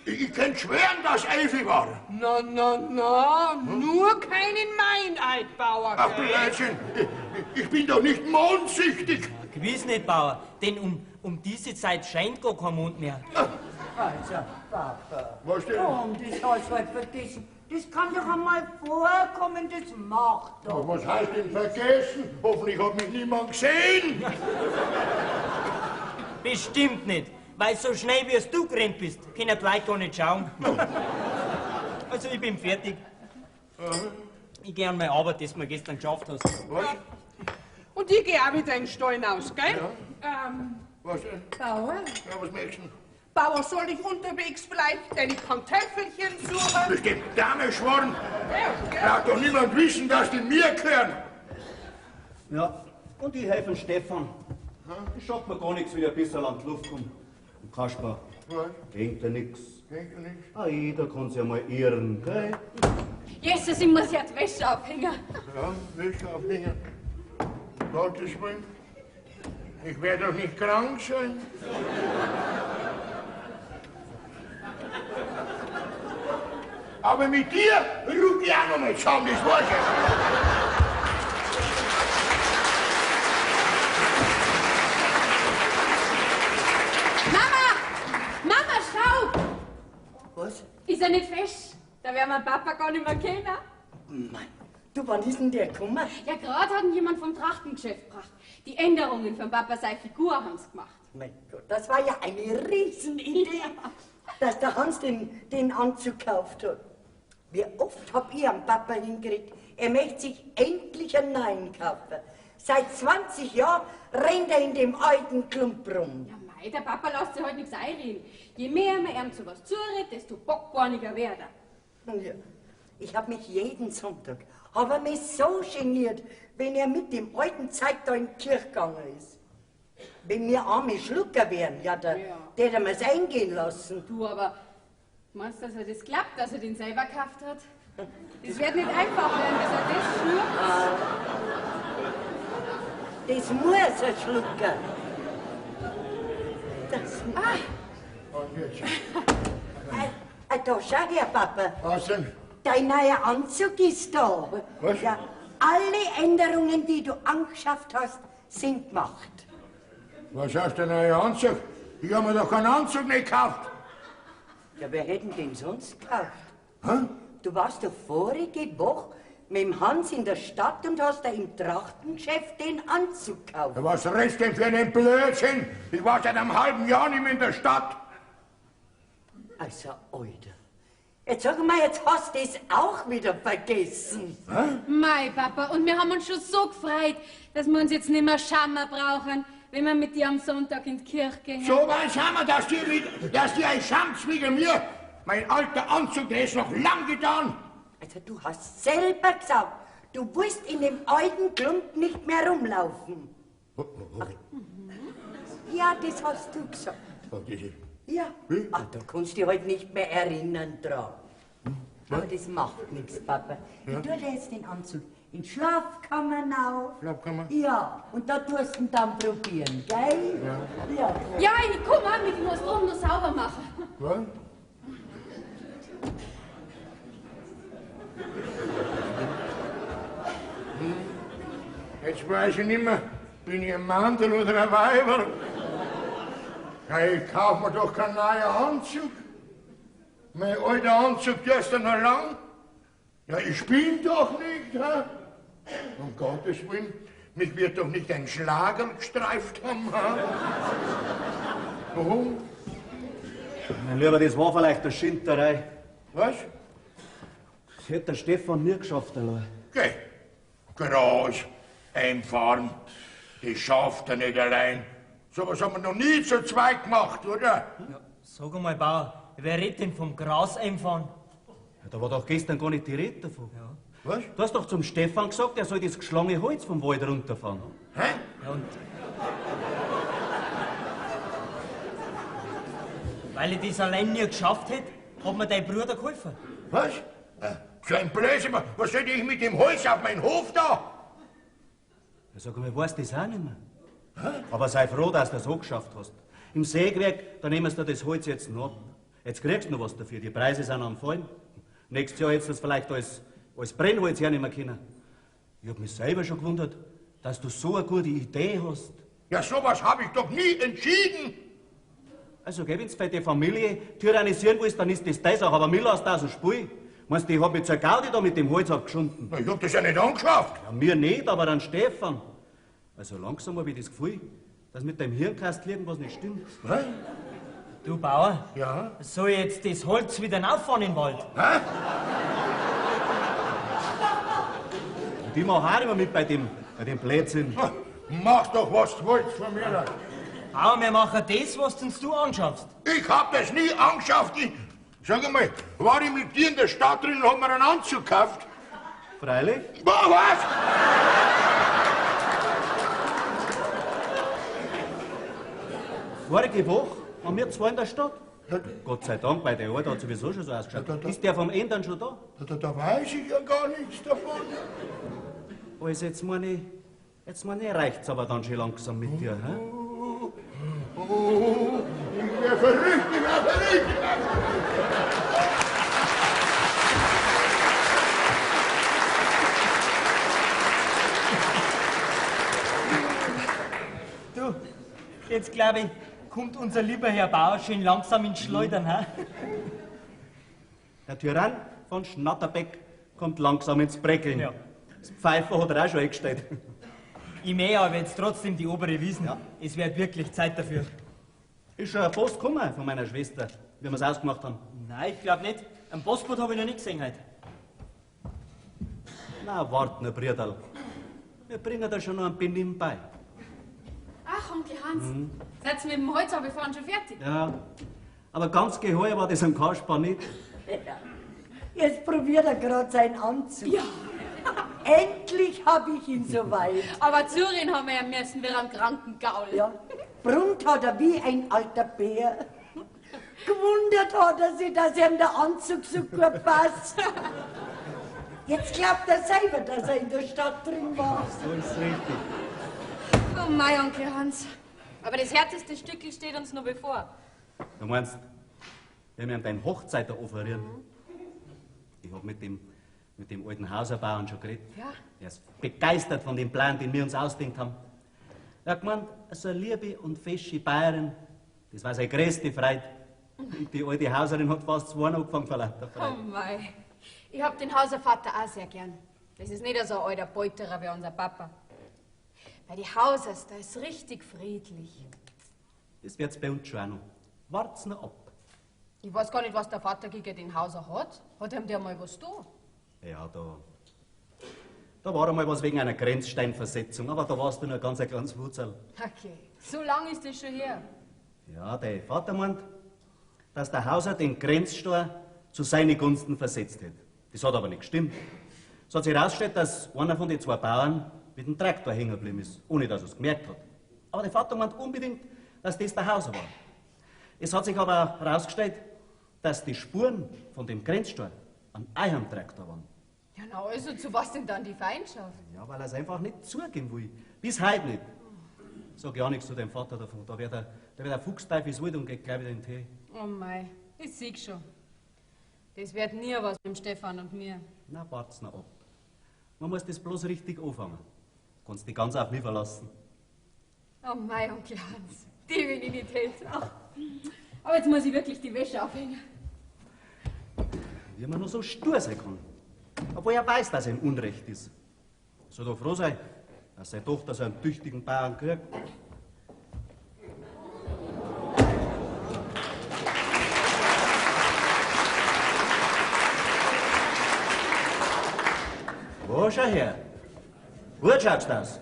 ich kann schwören, dass Eife war. Na, nur keinen Meineid, Bauer. Ach, gell? Blödsinn. Ich bin doch nicht mondsüchtig. Gewiss nicht, Bauer, denn um diese Zeit scheint gar kein Mond mehr. Also, Papa. Was denn? Warum das alles halt vergessen? Das kann doch einmal vorkommen, das macht doch. Was heißt denn vergessen? Hoffentlich hat mich niemand gesehen. Bestimmt nicht, weil so schnell wie du gerannt bist, können die Leute gar nicht schauen. Also ich bin fertig. Ich gehe an meine Arbeit, das du mir gestern geschafft hast. Was? Und ich gehe auch wieder in den Stall hinaus, gell? Was denn? Bauer, Ja, was möchtest du? Bauer, soll ich unterwegs vielleicht deine Pantöffelchen suchen? Bestimmt Dame schworen. Ja, Braucht doch niemand wissen, dass die mir gehören. Ja, und ich helfe Stefan. Das schafft mir gar nichts, wenn ich ein bisschen an die Luft komme. Und Kasper, denkt er nix. Denkt ihr nicht? Ah, jeder kann sich ja mal irren, gell? Jesus, ich muss ja die Wäsche aufhängen. Ja, Wäsche aufhängen. Gottes Willen. Ich werde doch nicht krank sein. Aber mit dir rück ich auch noch mal zusammen, das weiß ich. Mama, schau! Was? Ist er nicht fest? Da werden wir Papa gar nicht mehr kennen. Mann, du, wann ist denn der gekommen? Ja, gerade hat ihn jemand vom Trachtengeschäft gebracht. Die Änderungen von Papa seine Figur haben sie gemacht. Mein Gott, das war ja eine Riesenidee, dass der Hans den Anzug gekauft hat. Wie oft hab ich am Papa hingeredet, er möchte sich endlich einen neuen kaufen. Seit 20 Jahren rennt er in dem alten Klump rum. Ja, mei, der Papa lässt sich halt nichts einreden. Je mehr man ihm zu was zuredet, desto bockborniger wird er. Ja, ich hab mich jeden Sonntag, aber mich so geniert, wenn er mit dem alten Zeug da in die Kirche gegangen ist. Wenn wir arme Schlucker wären, ja, der hätte mir's eingehen lassen. Du, aber meinst du, dass er das klappt, dass er den selber gekauft hat? Das wird nicht einfach werden, bis er das schluckt. Das muss er schlucken. Das Und jetzt? da schau her, Papa. Was denn? Dein neuer Anzug ist da. Was? Ja, alle Änderungen, die du angeschafft hast, sind gemacht. Was heißt der neue Anzug? Ich habe mir doch keinen Anzug nicht gekauft. Ja, wer hätten den sonst gekauft? Hä? Du warst doch vorige Woche mit dem Hans in der Stadt und hast da im Trachtengeschäft den Anzug gekauft. Ja, was redest denn für einen Blödsinn? Ich war seit einem halben Jahr nicht mehr in der Stadt. Also, Alter. Jetzt sag mal, jetzt hast du es auch wieder vergessen. Mei, Papa, und wir haben uns schon so gefreut, dass wir uns jetzt nicht mehr schämen brauchen, wenn wir mit dir am Sonntag in die Kirche gehen. So weit sind wir, dass die ein Schamts wegen mir. Mein alter Anzug, der ist noch lang getan. Also, du hast selber gesagt, du willst in dem alten Klump nicht mehr rumlaufen. Ach, ja, das hast du gesagt. Ja, da kannst du dich halt nicht mehr erinnern dran. Aber das macht nichts, Papa. Ich tue dir jetzt den Anzug in die Schlafkammer auf. Schlafkammer? Ja, und da tust du ihn dann probieren, gell? Ja. Ja, ich komm an, ich muss oben noch sauber machen. Was? Jetzt weiß ich nicht mehr, bin ich ein Mantel oder ein Weiber? Ja, ich kauf mir doch keinen neuen Anzug. Mein alter Anzug, der ist ja noch lang. Ja, ich spiel doch nicht, ha? Um Gottes Willen, mich wird doch nicht ein Schlager gestreift haben, ha? Warum? Mein Lieber, das war vielleicht eine Schinterei. Was? Das hätte der Stefan nie geschafft, allein. Geh, Gras, einfahren, das schafft er nicht allein. So was haben wir noch nie zu zweit gemacht, oder? Ja, sag einmal, Bauer, wer redet denn vom Gras einfahren? Ja, da war doch gestern gar nicht die Rede davon. Ja. Was? Du hast doch zum Stefan gesagt, er soll das geschlagene Holz vom Wald runterfahren. Hä? Ja, und weil ich das allein nie geschafft hätte, hat mir dein Bruder geholfen. Was? So ein Blödsinn, was soll ich mit dem Holz auf meinen Hof da? Ja, sag mal, weißt du das auch nicht mehr? Aber sei froh, dass du das auch geschafft hast. Im Sägewerk, da nehmen sie dir das Holz jetzt noch ab. Jetzt kriegst du noch was dafür, die Preise sind am Fallen. Nächstes Jahr hättest du das vielleicht als Brennholz hernehmen können. Ich hab mich selber schon gewundert, dass du so eine gute Idee hast. Ja, sowas habe ich doch nie entschieden. Also, gell, wenn's für die Familie tyrannisieren willst, dann ist das deine Sache, aber mir lässt das ein Spiel. Meinst du, ich hab jetzt eine Gaudi da mit dem Holz abgeschunden? Na, ich hab das ja nicht angeschafft. Ja, mir nicht, aber dann Stefan. Also langsam habe ich das Gefühl, dass mit deinem Hirnkast irgendwas nicht stimmt. Was? Du, Bauer, Ja? soll ich jetzt das Holz wieder auffahren im Wald? Hä? Und ich mach auch nicht mehr mit bei dem Blödsinn. Mach doch, was du willst von mir. Aber wir machen das, was du anschaffst. Ich hab das nie angeschafft. Sag einmal, war ich mit dir in der Stadt drin und hab mir einen Anzug gekauft? Freilich? Was? Vorige Woche waren wir zwei in der Stadt. Gott sei Dank, bei der Ort hat sowieso schon so ausgeschaut. Ist der vom Ende dann schon da? Da weiß ich ja gar nichts davon. Also jetzt meine ich, reicht's aber dann schon langsam mit dir, hä? Oh, ich wär verrückt, ich wär verrückt. Du, jetzt glaube ich, kommt unser lieber Herr Bauer schön langsam ins Schleudern, hä? Der Tyrann von Schnatterbeck kommt langsam ins Breckeln. Ja. Das Pfeifer hat er auch schon eingestellt. Ich mähe aber jetzt trotzdem die obere Wiesen. Ja. Es wird wirklich Zeit dafür. Ist schon ein Post gekommen von meiner Schwester, wie wir es ausgemacht haben. Nein, ich glaube nicht. Ein Postbote habe ich noch nicht gesehen heute. Na, wart nur, Brüderl. Wir bringen da schon noch ein Benimm bei. Ach, Onkel Hans, seid ihr mit dem Holzabbefahren schon fertig? Ja, aber ganz geheuer war das am Kasper nicht. Jetzt probiert er gerade seinen Anzug. Ja. Endlich habe ich ihn soweit. Aber zureden haben wir ja müssen, wir am kranken Gaul. Ja. Brummt hat er wie ein alter Bär. Gewundert hat er sich, dass ihm der Anzug so gut passt. Jetzt glaubt er selber, dass er in der Stadt drin war. So ist richtig. Oh mein Onkel Hans. Aber das härteste Stückel steht uns noch bevor. Du meinst, wenn wir ihm deinen Hochzeiter offerieren? Ich hab mit dem alten Hauserbauern schon geredet. Ja. Er ist begeistert von dem Plan, den wir uns ausdenkt haben. Er hat gemeint, so eine liebe und fesche Bayerin, das war seine größte Freude. Und die alte Hauserin hat fast zwei angefangen vor lauter Oh Freude. mei. Ich hab den Hauservater auch sehr gern. Das ist nicht so ein alter Beuterer wie unser Papa. Bei die Hausers, da ist richtig friedlich. Das wird's bei uns schon auch noch. Wart's noch ab. Ich weiß gar nicht, was der Vater gegen den Hauser hat. Hat ihm der mal was da? Ja, da war einmal was wegen einer Grenzsteinversetzung, aber da warst du nur ganz ein kleines Wurzel. Okay, so lang ist das schon her. Ja, der Vater meint, dass der Hauser den Grenzstein zu seinen Gunsten versetzt hat. Das hat aber nicht gestimmt. Es hat sich herausgestellt, dass einer von den zwei Bauern mit dem Traktor hängen geblieben ist, ohne dass er es gemerkt hat. Aber der Vater meint unbedingt, dass das der Hauser war. Es hat sich aber herausgestellt, dass die Spuren von dem Grenzstein an eurem Traktor waren. Ja, na also, zu was denn dann die Feindschaft? Ja, weil er es einfach nicht zugeben will. Bis heute nicht. Sag ja nichts zu deinem Vater davon. Da wird der Fuchsteufelswild und geht gleich wieder in den Tee. Oh mei, ich sieh schon. Das wird nie was mit dem Stefan und mir. Na, wart's noch ab. Man muss das bloß richtig anfangen. Kannst dich ganz auf mich verlassen. Oh mei, Onkel Hans, die will ich nicht helfen. Aber jetzt muss ich wirklich die Wäsche aufhängen. Wie man nur so stur sein kann. Obwohl er weiß, dass er im Unrecht ist. Soll doch froh sein, dass seine Tochter so einen tüchtigen Bauern kriegt. Wo, schau her. Gut schaut's aus.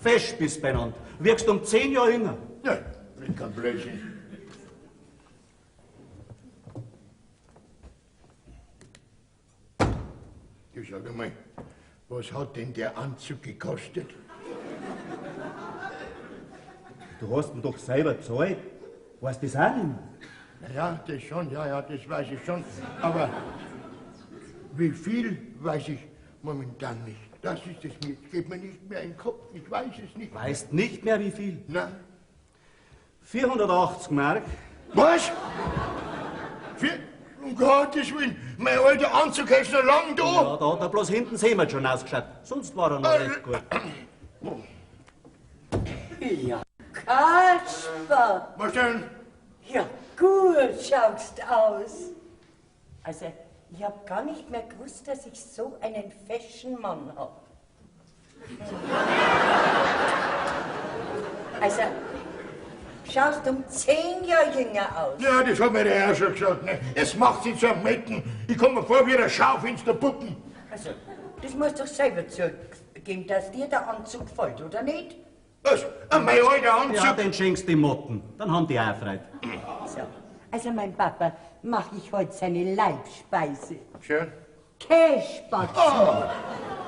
Fest bist beieinander. Wirkst um 10 Jahre jünger. Ja, nicht kein Blödsinn. Du sag einmal, was hat denn der Anzug gekostet? Du hast ihn doch selber gezahlt. Weißt du das auch nicht mehr? Ja, das schon, ja, das weiß ich schon. Aber wie viel, weiß ich momentan nicht. Das ist es mir. Es geht mir nicht mehr in den Kopf. Ich weiß es nicht. Weißt nicht mehr, wie viel? Nein. 480 Mark. Was? Um Gottes Willen, mein alter Anzug ist noch lang da. Ja, da hat er bloß hinten sehen wir schon ausgeschaut. Sonst war er noch recht gut. Ja, Kasper. Was denn? Ja, gut schaust aus. Also, ich hab gar nicht mehr gewusst, dass ich so einen Fashion-Mann hab. Also, schaust um 10 Jahre jünger aus. Ja, das hat mir der Herr schon gesagt. Ne? Es macht sich zu metten. Ich komme mir vor wie ein Schaufensterpuppen. Also, das musst du doch selber zugeben, dass dir der Anzug gefällt, oder nicht? Was? Mein alter Anzug? Ja, den schenkst die Motten. Dann haben die auch Freude. So. Also mein Papa mache ich heute seine Leibspeise. Schön. Kässpatzen. Oh.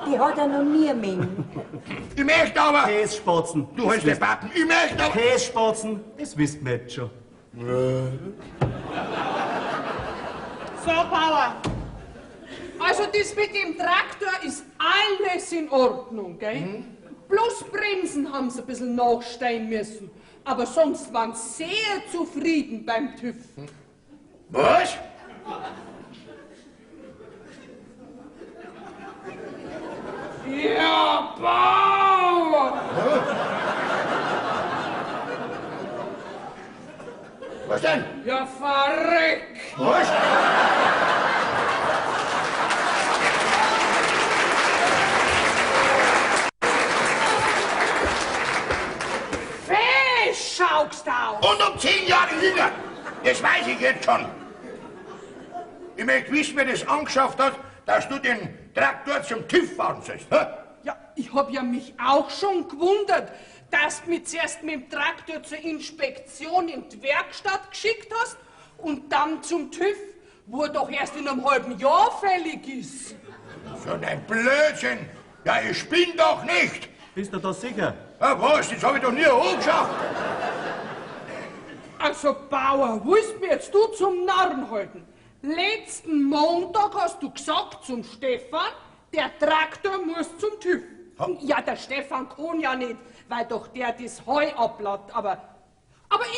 Die hat er noch nie mengen. Ich möchte aber... Kässpatzen. Du hast den Pappen. Ich möchte aber... Kässpatzen, das wisst wir jetzt schon. So, Bauer. Also das mit dem Traktor ist alles in Ordnung, gell? Bloß Bremsen haben sie ein bisschen nachstehen müssen. Aber sonst waren sie sehr zufrieden beim TÜV. Was? Ja, Bauer! Was denn? Ja, verreck! Was? Schaust aus! Und um 10 Jahre jünger. Das weiß ich jetzt schon. Ich möchte wissen, wer das angeschafft hat, dass du den Traktor zum TÜV fahren sollst. Hä? Ja, ich hab ja mich auch schon gewundert, dass du mich zuerst mit dem Traktor zur Inspektion in die Werkstatt geschickt hast und dann zum TÜV, wo er doch erst in einem halben Jahr fällig ist. So ein Blödsinn. Ja, ich spinn doch nicht. Bist du da sicher? Ja, was? Das habe ich doch nie angeschafft. Also, Bauer, willst mir jetzt du zum Narren halten? Letzten Montag hast du gesagt zum Stefan, der Traktor muss zum TÜV. Ja, der Stefan kann ja nicht, weil doch der das Heu ablatt. Aber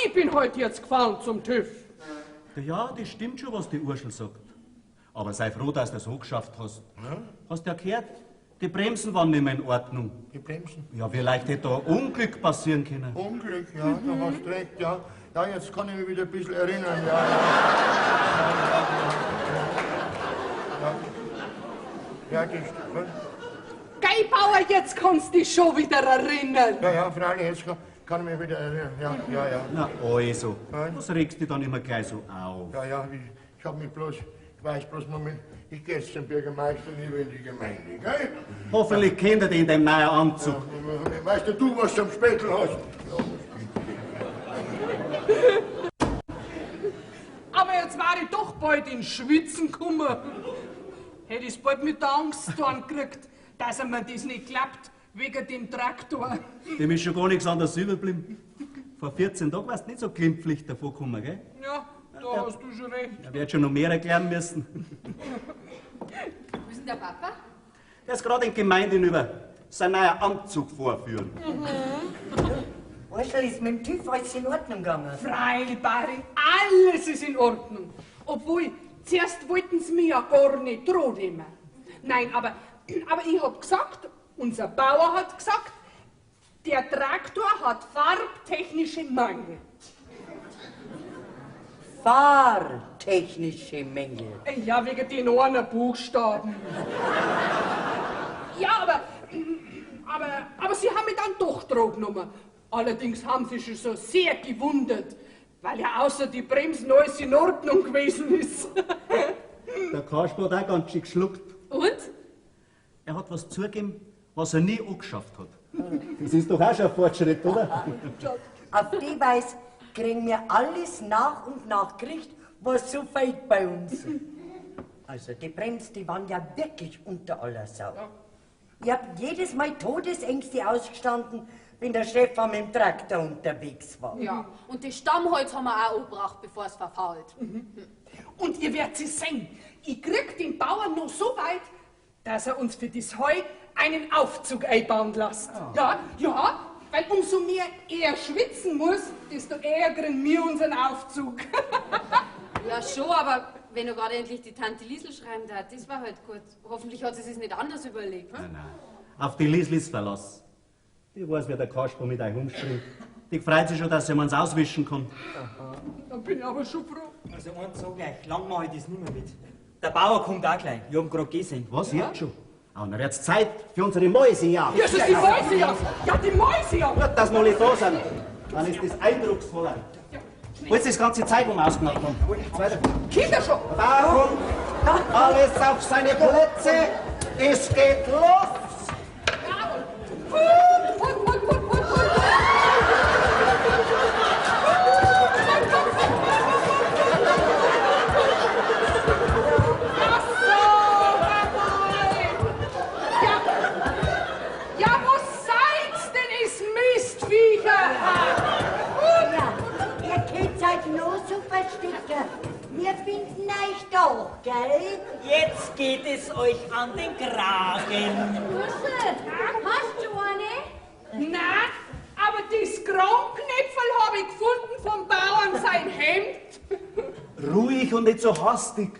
ich bin heute jetzt gefahren zum TÜV. Ja, das stimmt schon, was die Urschel sagt. Aber sei froh, dass du das angeschafft hast. Ja? Hast du ja gehört? Die Bremsen waren nicht mehr in Ordnung. Die Bremsen? Ja, vielleicht hätte da Unglück passieren können. Unglück, ja, da hast recht, ja. Ja, jetzt kann ich mich wieder ein bisschen erinnern, ja. Ja, das stimmt. Gei, Bauer, jetzt kannst du dich schon wieder erinnern. Ja, freilich, jetzt kann ich mich wieder erinnern. Ja. Na, also. Was regst du dann immer gleich so auf? Ja, ich hab mich bloß, ich weiß bloß, Moment, ich gehe jetzt zum Bürgermeister und ich will in die Gemeinde, gell? Hoffentlich kennt er den in dem neuen Anzug. Ja, weißt du, was du am Spätel hast? Aber jetzt war ich doch bald in Schwitzen gekommen. Hätte ich bald mit der Angst dann gekriegt, dass er mir das nicht klappt, wegen dem Traktor. Dem ist schon gar nichts anderes übergeblieben. Vor 14 Tagen warst du nicht so glimpflich davor gekommen, gell? Ja, da hast du schon recht. Er wird schon noch mehr erklären müssen. Wo ist denn der Papa? Der ist gerade in die Gemeinde hinüber. Sein neuer Anzug vorführen. Urschel, ist mit dem TÜV alles in Ordnung gegangen? Freilich, Bari, alles ist in Ordnung. Obwohl, zuerst wollten sie mir ja gar nicht drohen nehmen. Nein, aber ich hab gesagt, unser Bauer hat gesagt, der Traktor hat farbtechnische Mängel. Fahrtechnische Mängel. Ja, wegen den einen Buchstaben. Ja, aber sie haben mich dann doch drohen genommen. Allerdings haben sie schon so sehr gewundert, weil ja außer die Bremsen alles in Ordnung gewesen ist. Der Kasper hat auch ganz schön geschluckt. Und? Er hat was zugegeben, was er nie angeschafft hat. Das ist doch auch schon ein Fortschritt, oder? Auf die Weise kriegen wir alles nach und nach gekriegt, was so fehlt bei uns. Also die Bremsen, die waren ja wirklich unter aller Sau. Ich hab jedes Mal Todesängste ausgestanden, wenn der Stefan mit dem Traktor unterwegs war. Ja, und das Stammholz haben wir auch angebracht, bevor es verfault. Und ihr werdet sie sehen, ich krieg den Bauern noch so weit, dass er uns für das Heu einen Aufzug einbauen lässt. Ja, weil umso mehr er schwitzen muss, desto eher kriegen wir unseren Aufzug. Ja, schon, aber wenn du gerade endlich die Tante Liesel schreiben darf, das war halt gut. Hoffentlich hat sie es nicht anders überlegt. Hm? Nein. Auf die Lislis Verlass. Die weiß, wie der Kasper mit euch umspringt. Die freut sich schon, dass sie man's auswischen kann. Da bin ich aber schon froh. Also eins sag gleich, lang mache ich das nicht mehr mit. Der Bauer kommt auch gleich, ich hab ihn gerade gesehen. Was, jetzt schon? Aber dann wird's Zeit für unsere Mäusejagd. Ja, das ist die Mäuse ja. Ja, die Mäuse ja. Gut, dass wir alle da sind. Dann ist das eindrucksvoller. Holst das ganze Zeug ausgemacht haben. Weiter. Kinder schon. Warum? Alles auf seine Plätze. Es geht los. Put. Wir finden euch doch, gell? Jetzt geht es euch an den Kragen. Bursche, hast du eine? Na, aber das Kronknäpfel habe ich gefunden vom Bauern sein Hemd. Ruhig und nicht so hastig.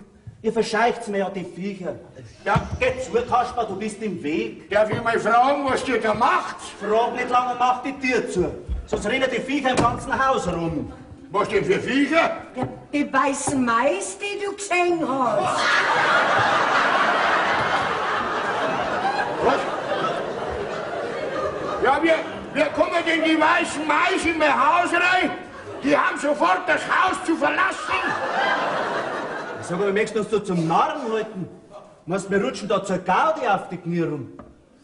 Ihr verscheicht's mir ja die Viecher. Ja, geh zu, Kasper, du bist im Weg. Darf ich mal fragen, was ihr da macht? Frag nicht lange, mach die Tür zu. Sonst rennen die Viecher im ganzen Haus rum. Was denn für Viecher? Ja, die weißen Mais, die du gesehen hast. Was? Ja, wir kommen denn die weißen Mais in mein Haus rein? Die haben sofort das Haus zu verlassen. Sag mal, möchtest du uns da zum Narren halten? Meinst, wir rutschen da zur Gaudi auf die Knie rum?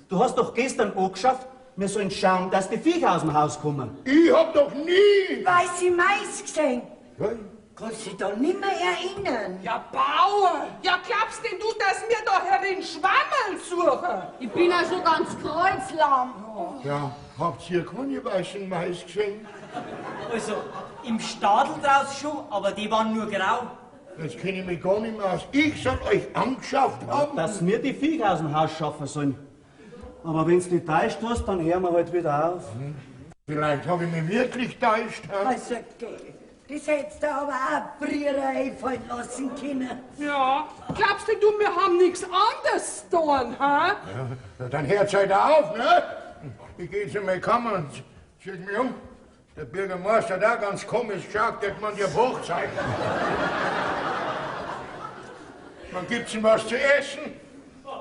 Du hast doch gestern angeschafft, wir sollen schauen, dass die Viecher aus dem Haus kommen. Ich hab doch nie... Weiße Mais gesehen. Ja, Kannst dich da nicht mehr erinnern. Ja, Bauer, ja, glaubst denn du, dass wir da herin Schwammerl suchen? Ich bin ja schon ganz kreuzlahm. ja, habt ihr keine weißen Mais gesehen? Also, im Stadel draus schon, aber die waren nur grau. Das kenne ich mich gar nicht mehr aus. Ich soll euch angeschafft haben. Dass wir die Viecher aus dem Haus schaffen sollen. Aber wenn's dich täuscht hast, dann hören wir halt wieder auf. Vielleicht habe ich mich wirklich täuscht. Also, das hättest du aber auch früher einfallen lassen können. Ja, glaubst denn du, wir haben nichts anderes getan, ha? Ja, dann hört halt auf, ne? Ich gehe jetzt in meine Kammer und schaut mich um. Der Bürgermeister hat auch ganz komisch geschaut, dass man die Hochzeit. Wann gibt's denn was zu essen?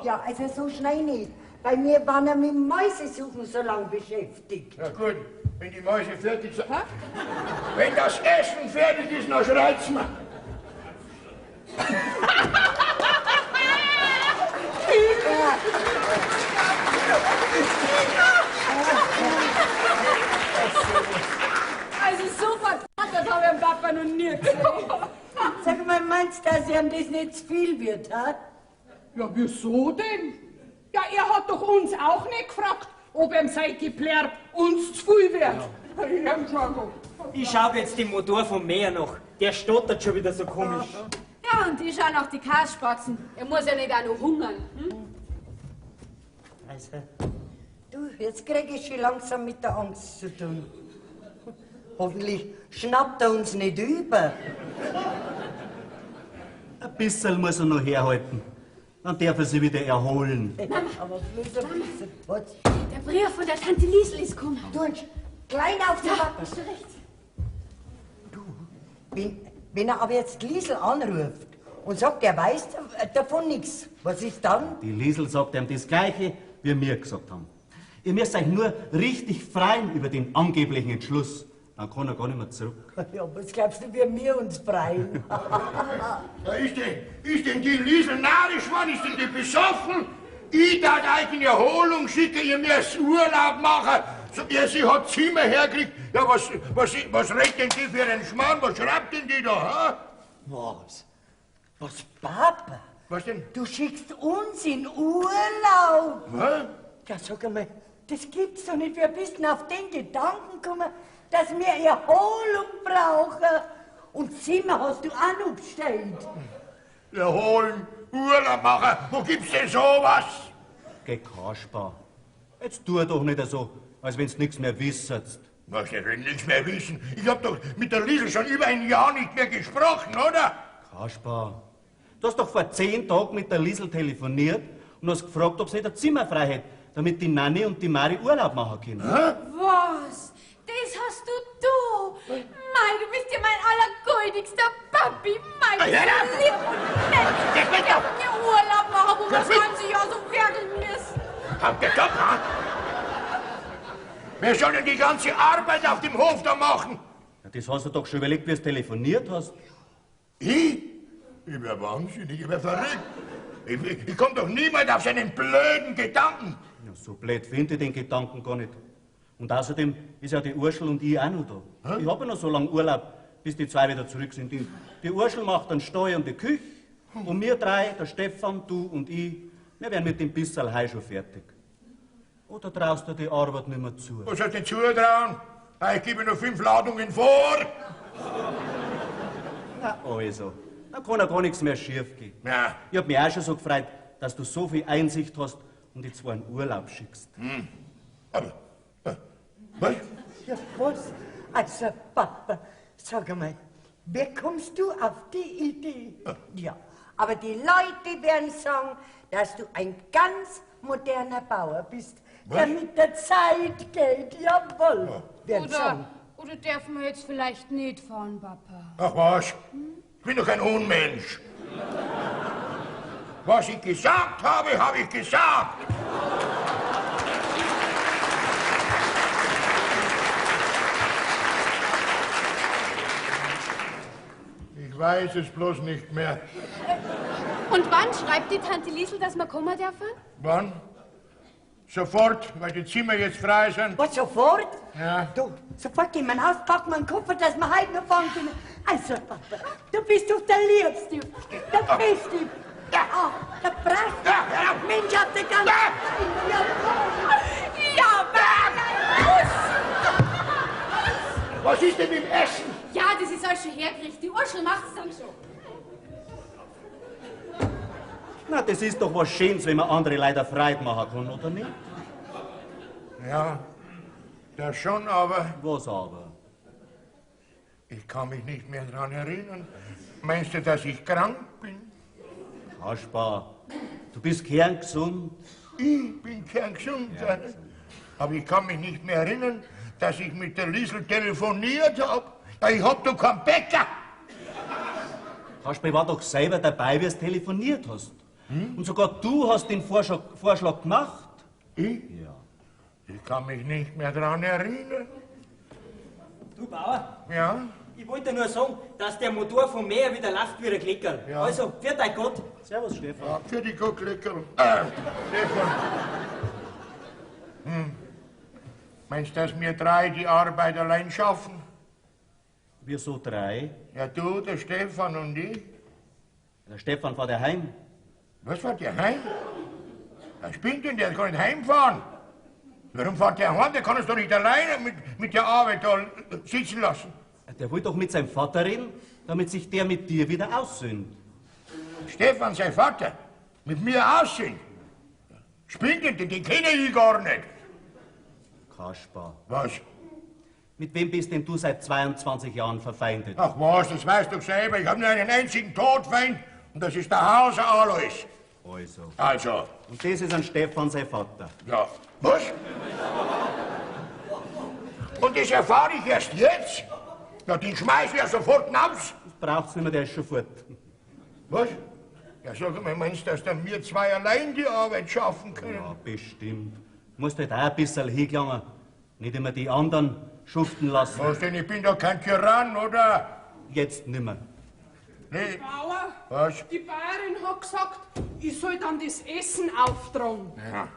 Ja, also so schnell nicht. Bei mir waren wir mit dem Mäusesuchen so lange beschäftigt. Na gut, wenn die Mäuse fertig sind. Wenn das Essen fertig ist, dann schreit's mir. Also so verkatert habe ich den Papa noch nie gesehen. Sag mal, meinst du, dass ihm das nicht zu viel wird, ha? Ja, wieso denn? Ja, er hat doch uns auch nicht gefragt, ob ihm sein Geplärb uns zu viel wird. Ich hab schon geguckt. Ich schau jetzt den Motor vom Meer noch. Der stottert schon wieder so komisch. Ja, und ich schau nach die Kasspatzen. Er muss ja nicht auch noch hungern. Hm? Also, du, jetzt krieg ich schon langsam mit der Angst zu tun. Hoffentlich schnappt er uns nicht über. Ein bisschen muss er noch herhalten. Dann darf er sich wieder erholen. Aber bloß ein bisschen. Was? Der Brief von der Tante Liesel ist gekommen. Du, klein auf die Wappen. Hast du recht. Wenn er aber jetzt Liesel anruft und sagt, er weiß davon nichts, was ist dann? Die Liesel sagt ihm das Gleiche, wie wir gesagt haben. Ihr müsst euch nur richtig freuen über den angeblichen Entschluss. Dann kann er gar nicht mehr zurück. Ja, was glaubst du, wie wir uns freuen? Ja, ist denn die Liesel narrisch geworden? Ist denn die besoffen? Ich darf euch in Erholung schicken, ihr müsst Urlaub machen. So, sie hat Zimmer hergekriegt. Ja, was redet denn die für einen Schmarrn? Was schreibt denn die da, ha? Was? Was, Papa? Was denn? Du schickst uns in Urlaub? Hä? Ja, sag einmal, das gibt's doch nicht. Wir bist denn auf den Gedanken gekommen, dass wir Erholung brauchen. Und Zimmer hast du auch noch bestellt. Erholen, Urlaub machen. Wo gibt's denn sowas? Geh, Kasper. Jetzt tu doch nicht so, als wenn's nichts mehr wissest. Was, ich will nichts mehr wissen. Ich hab doch mit der Liesel schon über ein Jahr nicht mehr gesprochen, oder? Kasper, du hast doch vor 10 Tagen mit der Liesel telefoniert und hast gefragt, ob sie ein Zimmer frei hätte, damit die Nanni und die Mari Urlaub machen können. Was? Das hast du? Mei, du bist ja mein allergoldigster Papi. Mein Ja, ja. Liebling. Wir haben ja Urlaub machen, wo wir das ganze Jahr so werkeln müssen. Habt ihr doch, ha? Wer soll denn die ganze Arbeit auf dem Hof da machen? Ja, das hast du doch schon überlegt, wie du telefoniert hast. Ich? Ich wär wahnsinnig, ich wär verrückt. Ich komm doch niemand auf seinen blöden Gedanken. Ja, so blöd finde ich den Gedanken gar nicht. Und außerdem ist ja die Urschel und ich auch noch da. Ich habe ja noch so lange Urlaub, bis die zwei wieder zurück sind. Die Urschel macht dann Steu und die Küche. Und wir drei, der Stefan, du und ich, wir werden mit dem Bisserl Heu schon fertig. Oder traust du die Arbeit nicht mehr zu? Was soll denn zutrauen? Ich gebe noch 5 Ladungen vor. Na also, dann kann ja gar nichts mehr schief gehen. Ja. Ich hab mich auch schon so gefreut, dass du so viel Einsicht hast und die zwar in Urlaub schickst. Aber, was? Ja, was? Also, Papa, sag einmal, wie kommst du auf die Idee? Ja, aber die Leute werden sagen, dass du ein ganz moderner Bauer bist, der mit der Zeit geht. Jawohl, werden sagen. Oder dürfen wir jetzt vielleicht nicht fahren, Papa? Ach was? Ich bin doch kein Unmensch. Was ich gesagt habe, habe ich gesagt. Ich weiß es bloß nicht mehr. Und wann schreibt die Tante Liesel, dass wir kommen dürfen? Wann? Sofort, weil die Zimmer jetzt frei sind. Was, sofort? Ja. Du, sofort gehen wir ins Haus, packen wir einen Koffer, dass wir heute noch fahren können. Also, Papa, du bist doch der Liebste, der Beste. Ja, der Pracht. Ja, ja. Mensch, hat der ganze... Ja, Was ist denn im Essen? ja, das ist alles schon hergerichtet. Die Urschel macht's dann schon. Na, das ist doch was Schönes, wenn man andere Leute Freude machen kann, oder nicht? Ja, das schon, aber Was aber? ich kann mich nicht mehr daran erinnern. Meinst du, dass ich krank bin? Kaspar, du bist kerngesund. Ich bin kerngesund. Aber ich kann mich nicht mehr erinnern, dass ich mit der Liesel telefoniert habe. Ich hab doch keinen Bäcker. Kaspar, ich war doch selber dabei, wie du telefoniert hast. Und sogar du hast den Vorschlag gemacht. Ich? Ja. Ich kann mich nicht mehr daran erinnern. Du Bauer, Ja? ich wollte nur sagen, dass der Motor vom Meer wieder läuft wie ein Kleckerl. Ja. Also, für dein Gott. Servus, Stefan. Ja, für die Guckleckerl. Stefan. Meinst du, dass wir drei die Arbeit allein schaffen? Wir so drei. Ja, du, der Stefan und ich. Der Stefan fährt ja heim. Was fährt der heim? Der spinnt denn, der kann nicht heimfahren. Warum fährt der heim? Der kann es doch nicht alleine mit der Arbeit da sitzen lassen. Der will doch mit seinem Vater reden, damit sich der mit dir wieder aussöhnt. Stefan, sein Vater, mit mir aussehen. Spinnt denn, den kenne ich gar nicht. Kaspar, Was? mit wem bist denn du seit 22 Jahren verfeindet? Ach was, das weißt du selber. Ich habe nur einen einzigen Todfeind und das ist der Hauser Alois. Also, Und das ist ein Stefan, sein Vater. ja. Was? Und das erfahre ich erst jetzt? Ja, den schmeiß ich ja sofort hinaus. Das braucht's nicht mehr, der ist schon fort. Was? Ja, sag mal, meinst du, dass dann wir zwei allein die Arbeit schaffen können? Ja, bestimmt. Du musst halt auch ein bisschen hingelangen. Nicht immer die anderen schuften lassen. Was denn, ich bin doch kein Tyrann, oder? Jetzt nimmer. Nee. Bauer, Was? die Bäuerin hat gesagt, ich soll dann das Essen auftragen. Ja.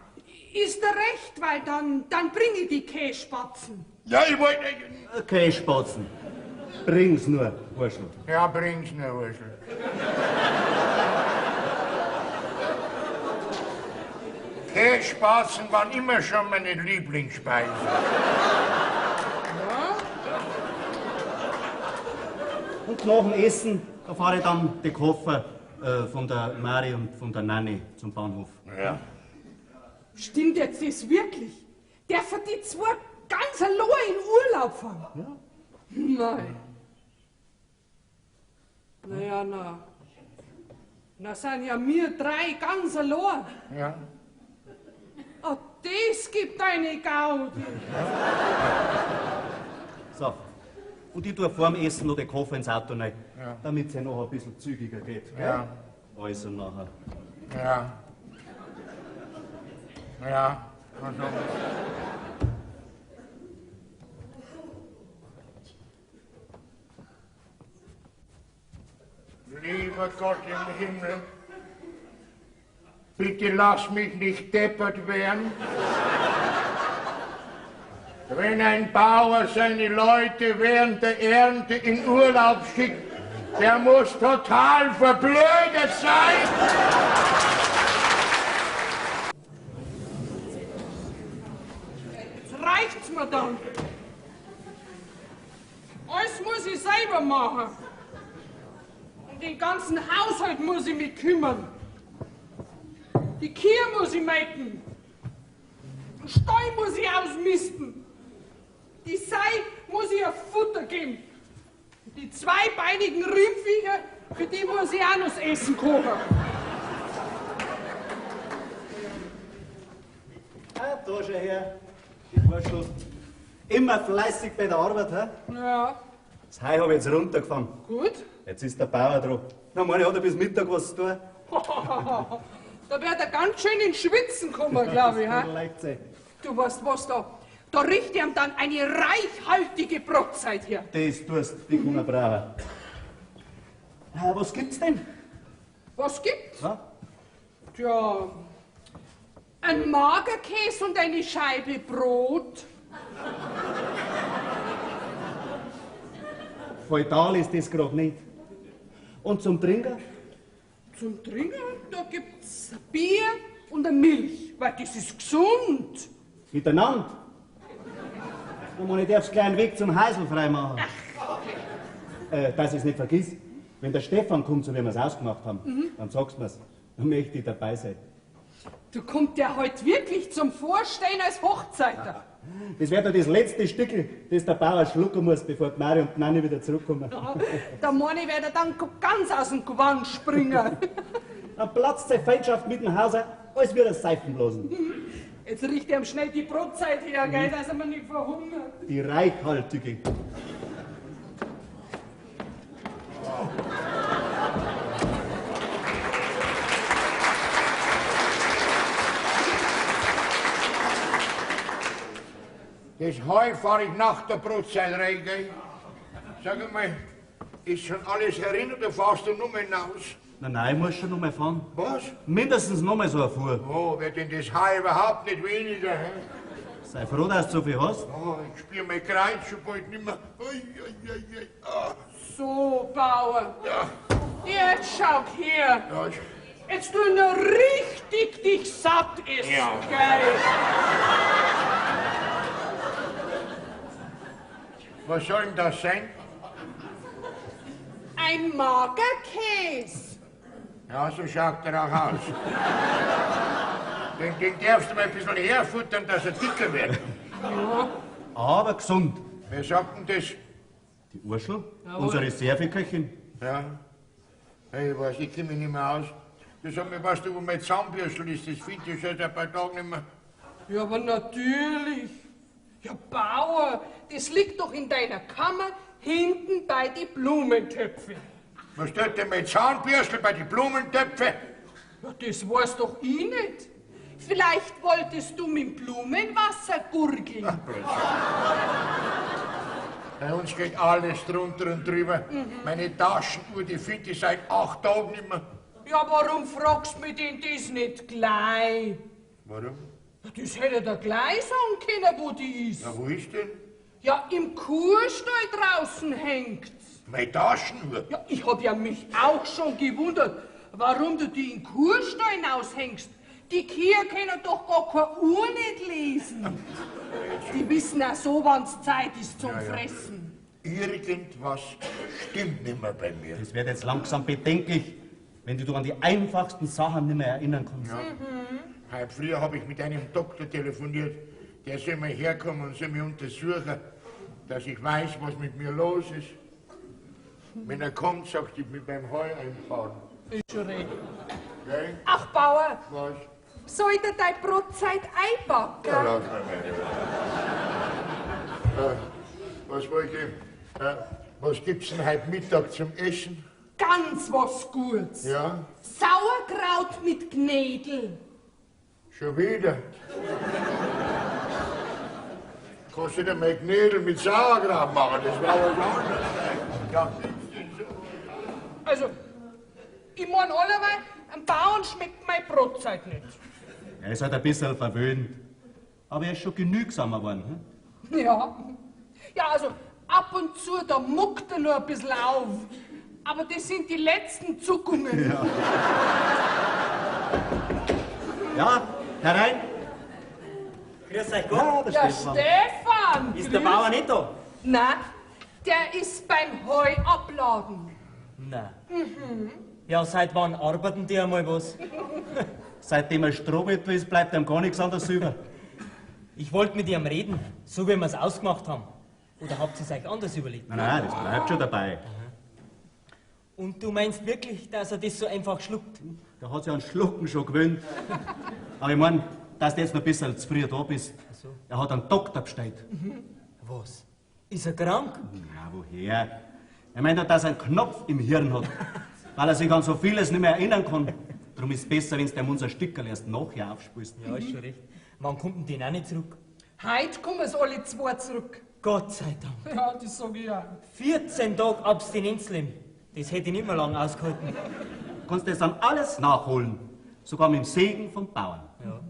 Ist er recht, weil dann bringe ich die Kässpatzen. Ja, ich wollte... Okay, Spatzen. Bring's nur, Wurschel. Ja, bring's nur, Wurschel. Kässpatzen waren immer schon meine Lieblingsspeise. Und nach dem Essen, da fahre ich dann die Koffer von der Mari und von der Nanny zum Bahnhof. Ja. Stimmt jetzt das wirklich? Dürfen die zwei ganz allein in Urlaub fahren? Ja. Nein. Naja, na. Na sind ja wir drei ganz allein. Ja. Oh, das gibt eine Gaudi. So. Und ich tue vor dem Essen noch den Koffer ins Auto rein, Ja. damit es ja noch ein bisschen zügiger geht. Gell? Ja. Also nachher. Ja. Ja. Also. Lieber Gott im Himmel, bitte lass mich nicht deppert werden. Wenn ein Bauer seine Leute während der Ernte in Urlaub schickt, der muss total verblödet sein. Jetzt reicht's mir dann. Alles muss ich selber machen. Und den ganzen Haushalt muss ich mich kümmern. Die Kühe muss ich melken. Den Stall muss ich ausmisten. Die Sei muss ich auf Futter geben. Die zweibeinigen Rindviecher, für die muss ich auch noch das Essen kochen. Ah, da schau her, die Wurschel. Immer fleißig bei der Arbeit, hä? Ja, Das Heu habe ich jetzt runtergefahren. gut. Jetzt ist der Bauer dran. Na, meine, hat er bis Mittag was zu tun? Da wird er ganz schön ins Schwitzen kommen, glaube ich. Das He? leicht sein. Du weißt was da. Da riecht ihm dann eine reichhaltige Brotzeit her. Das tust, die kann er brauchen. Was gibt's denn? Was gibt's? Ja? Tja, ein Magerkäse und eine Scheibe Brot. Feudal ist das gerade nicht. Und zum Trinken? Zum Trinken, da gibt's Bier und eine Milch, weil das ist gesund. Miteinander? Und man darf den kleinen Weg zum Heisel freimachen. Dass ich es nicht vergiss, wenn der Stefan kommt, so wie wir es ausgemacht haben, dann sagst du mir's. Dann möchte ich dabei sein. Du kommst ja heute wirklich zum Vorstehen als Hochzeiter. Das wird ja das letzte Stückel, das der Bauer schlucken muss, bevor die Mari und die Nanni wieder zurückkommen. Der Moni wird er dann ganz aus dem Gewand springen. Dann platzt seine Feindschaft mit dem Haus, als würde er Seifenblasen. Jetzt riecht er ihm schnell die Brotzeit her, gell, dass er mir nicht verhungert. Die reichhaltige. Das Heu fahre ich nach der Brotzeit rein, gell? Sag mal, ist schon alles herin oder fahrst du nur mal hinaus? Nein, ich muss schon noch mal fahren. Was? Mindestens noch mal so eine Fuhr. Oh, wird denn das Heu überhaupt nicht weniger, hä? Sei froh, dass du so viel hast. Oh, ich spür mein Kreuz schon bald nicht mehr. Ui, ui, ui, ui. Ah, So, Bauer, ja, jetzt schau her. ja, Jetzt du noch richtig dich satt isst, Ja. gell? was soll denn das sein? Ein Magerkäse. Ja, so schaut er auch aus. Den darfst du mal ein bisschen herfuttern, dass er dicker wird. Aber gesund. Wer sagt denn das? Die Urschel, unsere Reserveköchin. Ja. Hey, ich weiß, ich kenne mich nicht mehr aus. Du sag mir, weißt du, wo mein Zahnbürstel ist? Das finde ich schon seit ein paar Tagen nicht mehr. Ja, aber natürlich. Ja, Bauer, das liegt doch in deiner Kammer hinten bei die Blumentöpfe. Was tut denn mein Zahnbürstel bei den Blumentöpfen? Ja, das weiß doch ich nicht. Vielleicht wolltest du mit Blumenwasser gurgeln. Bei uns geht alles drunter und drüber. Meine Taschenuhr, die finde ich seit 8 Tagen nicht mehr. Ja, warum fragst du mich denn das nicht gleich? Warum? Ja, das hätte der gleich sagen können, wo die ist. Na, wo ist denn? Ja, im Kuhstall draußen hängt's. Meine Taschenuhr? Ja, ich hab ja mich auch schon gewundert, warum du die im Kuhstall hinaushängst. Die Kühe können doch gar keine Uhr nicht lesen. Die wissen auch so, wann's Zeit ist zum Fressen. Irgendwas stimmt nicht mehr bei mir. Das wird jetzt langsam bedenklich, wenn du an die einfachsten Sachen nicht mehr erinnern kannst. Ja. Heute früher habe ich mit einem Doktor telefoniert. Der soll mal herkommen und soll mich untersuchen, dass ich weiß, was mit mir los ist. Wenn er kommt, sagt ich mit beim Heu einfahren. Ist schon recht. Gell? Ach, Bauer, Was? soll dir deine Brotzeit einpacken? Ja, lass mal meine. Was wollte ich? Was gibt's denn heute Mittag zum Essen? Ganz was Gutes. Ja? Sauerkraut mit Gnädel. Schon wieder? Kannst du dir mal Knödel mit Sauerkraut machen? Das war was anderes. Ja. Also, ich mein allerweil, am Bauern schmeckt meine Brotzeit nicht. Er ist halt ein bisschen verwöhnt. Aber er ist schon genügsamer geworden. Hm? Ja. Ja, also, ab und zu, da muckt er nur ein bisschen auf. Aber das sind die letzten Zuckungen. Ja, herein. Grüß euch Gott. Ja, der Ja, Stefan. Stefan! Ist der Bauer nicht da? Nein, der ist beim Heu abladen. Nein. Ja, seit wann arbeiten die einmal was? Seitdem er Strohwitwer ist, bleibt ihm gar nichts anderes über. Ich wollte mit ihm reden, so wie wir es ausgemacht haben. Oder habt ihr es euch anders überlegt? Nein, das bleibt schon dabei. Und du meinst wirklich, dass er das so einfach schluckt? Der hat sich an Schlucken schon gewöhnt. Aber ich mein, dass du jetzt noch ein bisschen zu früh da bist. so. Er hat einen Doktor bestellt. Was? Ist er krank? Na, woher? Er meint, dass er einen Knopf im Hirn hat, weil er sich an so vieles nicht mehr erinnern kann. Darum ist es besser, wenn du ihm unser Stückerl erst nachher aufspulst. Ja, ist schon recht. Wann kommt denn den auch nicht zurück? Heute kommen es alle zwei zurück. Gott sei Dank. Ja, das sag ich ja. 14 Tage Abstinenzleben. Das hätte ich nicht mehr lang ausgehalten. Du kannst das dann alles nachholen, sogar mit dem Segen vom Bauern. Ja.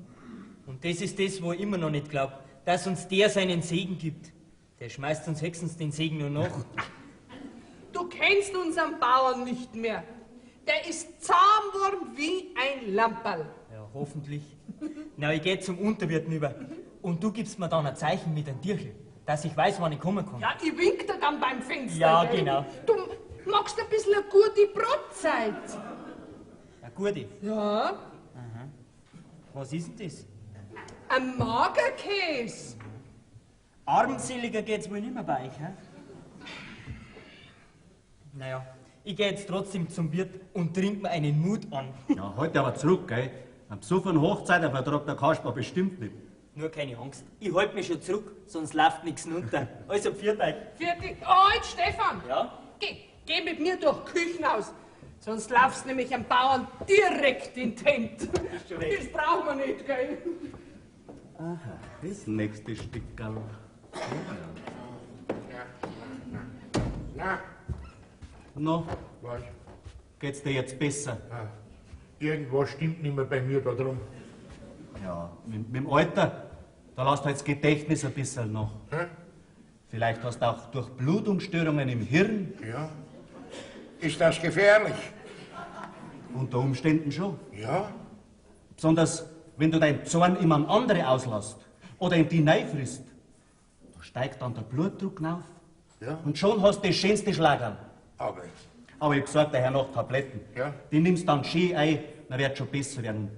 Und das ist das, wo ich immer noch nicht glaube, dass uns der seinen Segen gibt. Der schmeißt uns höchstens den Segen nur noch. Du kennst unseren Bauern nicht mehr. Der ist zahm wie ein Lamperl. Ja, hoffentlich. Na, ich geh zum Unterwirten über. Und du gibst mir dann ein Zeichen mit einem Tierchen, dass ich weiß, wann ich kommen kann. Ja, ich wink dir dann beim Fenster. Ja, gell? genau. Du magst ein bisschen eine gute Brotzeit. Eine gute. Ja, Was ist denn das? ein Magerkäse. Armseliger geht's wohl nicht mehr bei euch, hä? Naja, ich gehe jetzt trotzdem zum Wirt und trinke mir einen Mut an. Ja, halt aber zurück, gell? Am besoffenen Hochzeitervertrag der Kasper bestimmt nicht. Nur keine Angst, ich halte mich schon zurück, sonst läuft nichts runter. Also, pfiat euch. Fertig. Oh, jetzt Stefan. Ja? Geh mit mir durch Küchenhaus. Sonst laufst nämlich am Bauern direkt in die Hände. schon recht. Das brauchen wir nicht, gell? Das nächste Stückerl. Na, No, was? geht's dir jetzt besser? Irgendwas stimmt nicht mehr bei mir da drum. Ja, mit dem Alter, da lässt halt das Gedächtnis ein bisschen nach. Hä? Vielleicht hast du auch Durchblutungsstörungen im Hirn. Ja. Ist das gefährlich? Unter Umständen schon. Ja. Besonders, wenn du deinen Zorn immer an andere auslässt oder in die frisst. Da steigt dann der Blutdruck auf. Ja. Und schon hast du das schönste Schlagerl. Aber, Aber ich hab gesagt, daher noch Tabletten. Ja. Die nimmst dann schön ein, dann wird schon besser werden.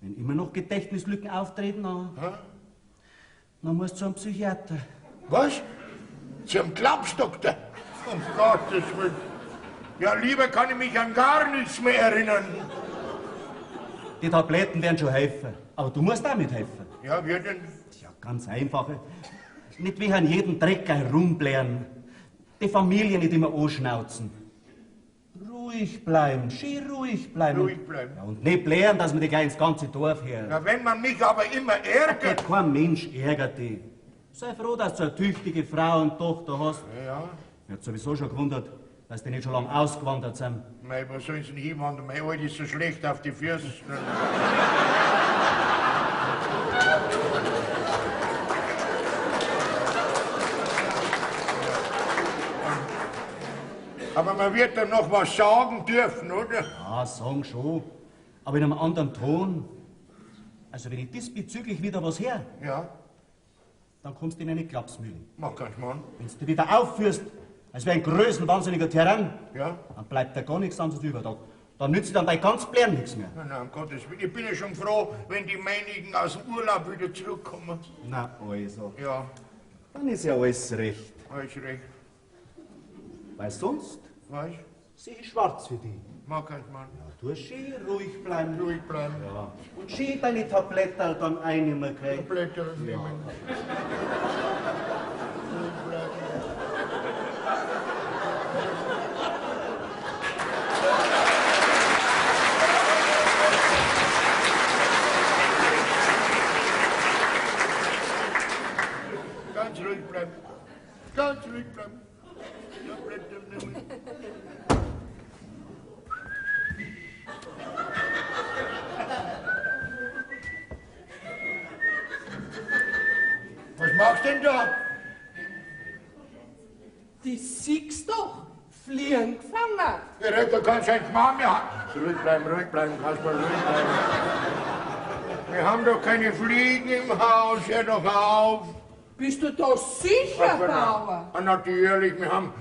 Und wenn immer noch Gedächtnislücken auftreten, dann musst du zu einem Psychiater. was? Zum Klapsdoktor? Um Gottes Willen. Ja, lieber kann ich mich an gar nichts mehr erinnern. Die Tabletten werden schon helfen. Aber du musst auch mithelfen. Ja, wir denn? Ja, ganz einfach. Nicht wie an jedem Drecker herumblären. Die Familie nicht immer anschnauzen. Ruhig bleiben, schön ruhig bleiben. Ruhig bleiben. Ja, und nicht blären, dass man dich gleich ins ganze Dorf hört. Na, wenn man mich aber immer ärgert. Kein Mensch ärgert dich. Sei froh, dass du eine tüchtige Frau und Tochter hast. Ja, Mir hat sowieso schon gewundert, dass die nicht schon lange ausgewandert sind. mei, was sollen sie denn hinwandern? Mein Alt ist so schlecht auf die Füße. Aber man wird dann noch was sagen dürfen, oder? Ja, sagen schon. Aber in einem anderen Ton. Also wenn ich diesbezüglich wieder was her, Ja, dann kommst du in eine Klapsmühle. mach keinen Schmarrn. Wenn du wieder aufführst, als wäre ein größenwahnsinniger Tyrann, Ja? dann bleibt dir gar nichts anderes über. Dann nützt dann dein ganz Blären nichts mehr. Nein, um Gottes Willen. Ich bin ja schon froh, wenn die meinigen aus dem Urlaub wieder zurückkommen. Na, also. Ja, Dann ist ja alles recht. alles recht. Weil sonst Weißt sehe ich schwarz für dich. mach keinen Schmarrn. Du hast schön ruhig bleiben. Ruhig bleiben. Ja. Und schön deine Tabletten dann einnehmen, gell? Blätter nehmen. Ruhig bleiben. Ganz ruhig bleiben. Ganz ruhig bleiben. Tabletten nehmen. Was machst du denn da? Die siehst doch. Fliehen gefangen. Der Retter kann sein Schmarrn mehr haben. Ruhig bleiben, Kasper, ruhig bleiben. Wir haben doch keine Fliegen im Haus, hör doch auf. Bist du da sicher, Bauer? Natürlich, wir haben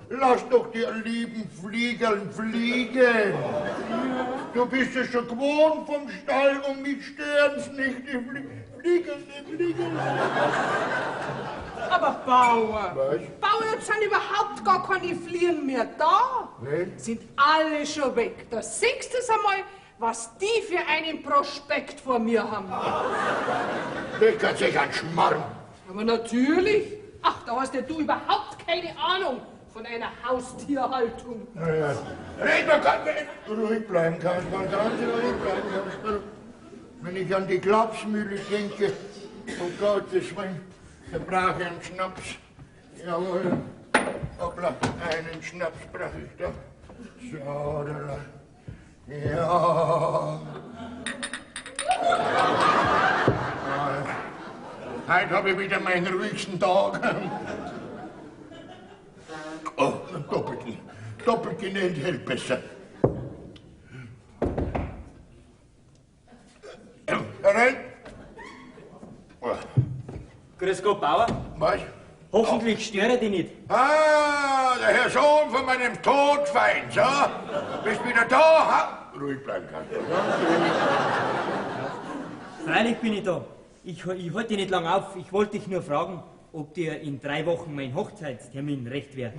Lass doch die lieben Fliegeln fliegen. Du bist es schon gewohnt vom Stall und mich stören's nicht. Die Fliegen. Aber Bauer, Was? Bauer, jetzt sind überhaupt gar keine Fliehen mehr da. Nein. Sind alle schon weg. Da siehst du einmal, was die für einen Prospekt vor mir haben. Leckert sich ein Schmarrn. Aber natürlich. Ach, da hast ja du überhaupt keine Ahnung von einer Haustierhaltung. Naja, red doch ganz ruhig bleiben kannst, man ganz ruhig bleiben kannst. Wenn ich an die Klapsmühle denke, um Gottes Willen, da brauche ich einen Schnaps. Jawohl. Hoppla, einen Schnaps brauche ich da. So, da. Ja. Heute habe ich wieder meinen ruhigsten Tag. Oh, doppelt genäht hält besser. Herein. Oh, Grüß Gott, Bauer. was? Hoffentlich störe dich nicht. Ah, der Herr Sohn von meinem Todfeind, so? Bist wieder da? Ha? Ruhig bleiben kannst du. Freilich bin ich da. Ich halte dich nicht lang auf. Ich wollte dich nur fragen, ob dir in 3 Wochen mein Hochzeitstermin recht wäre.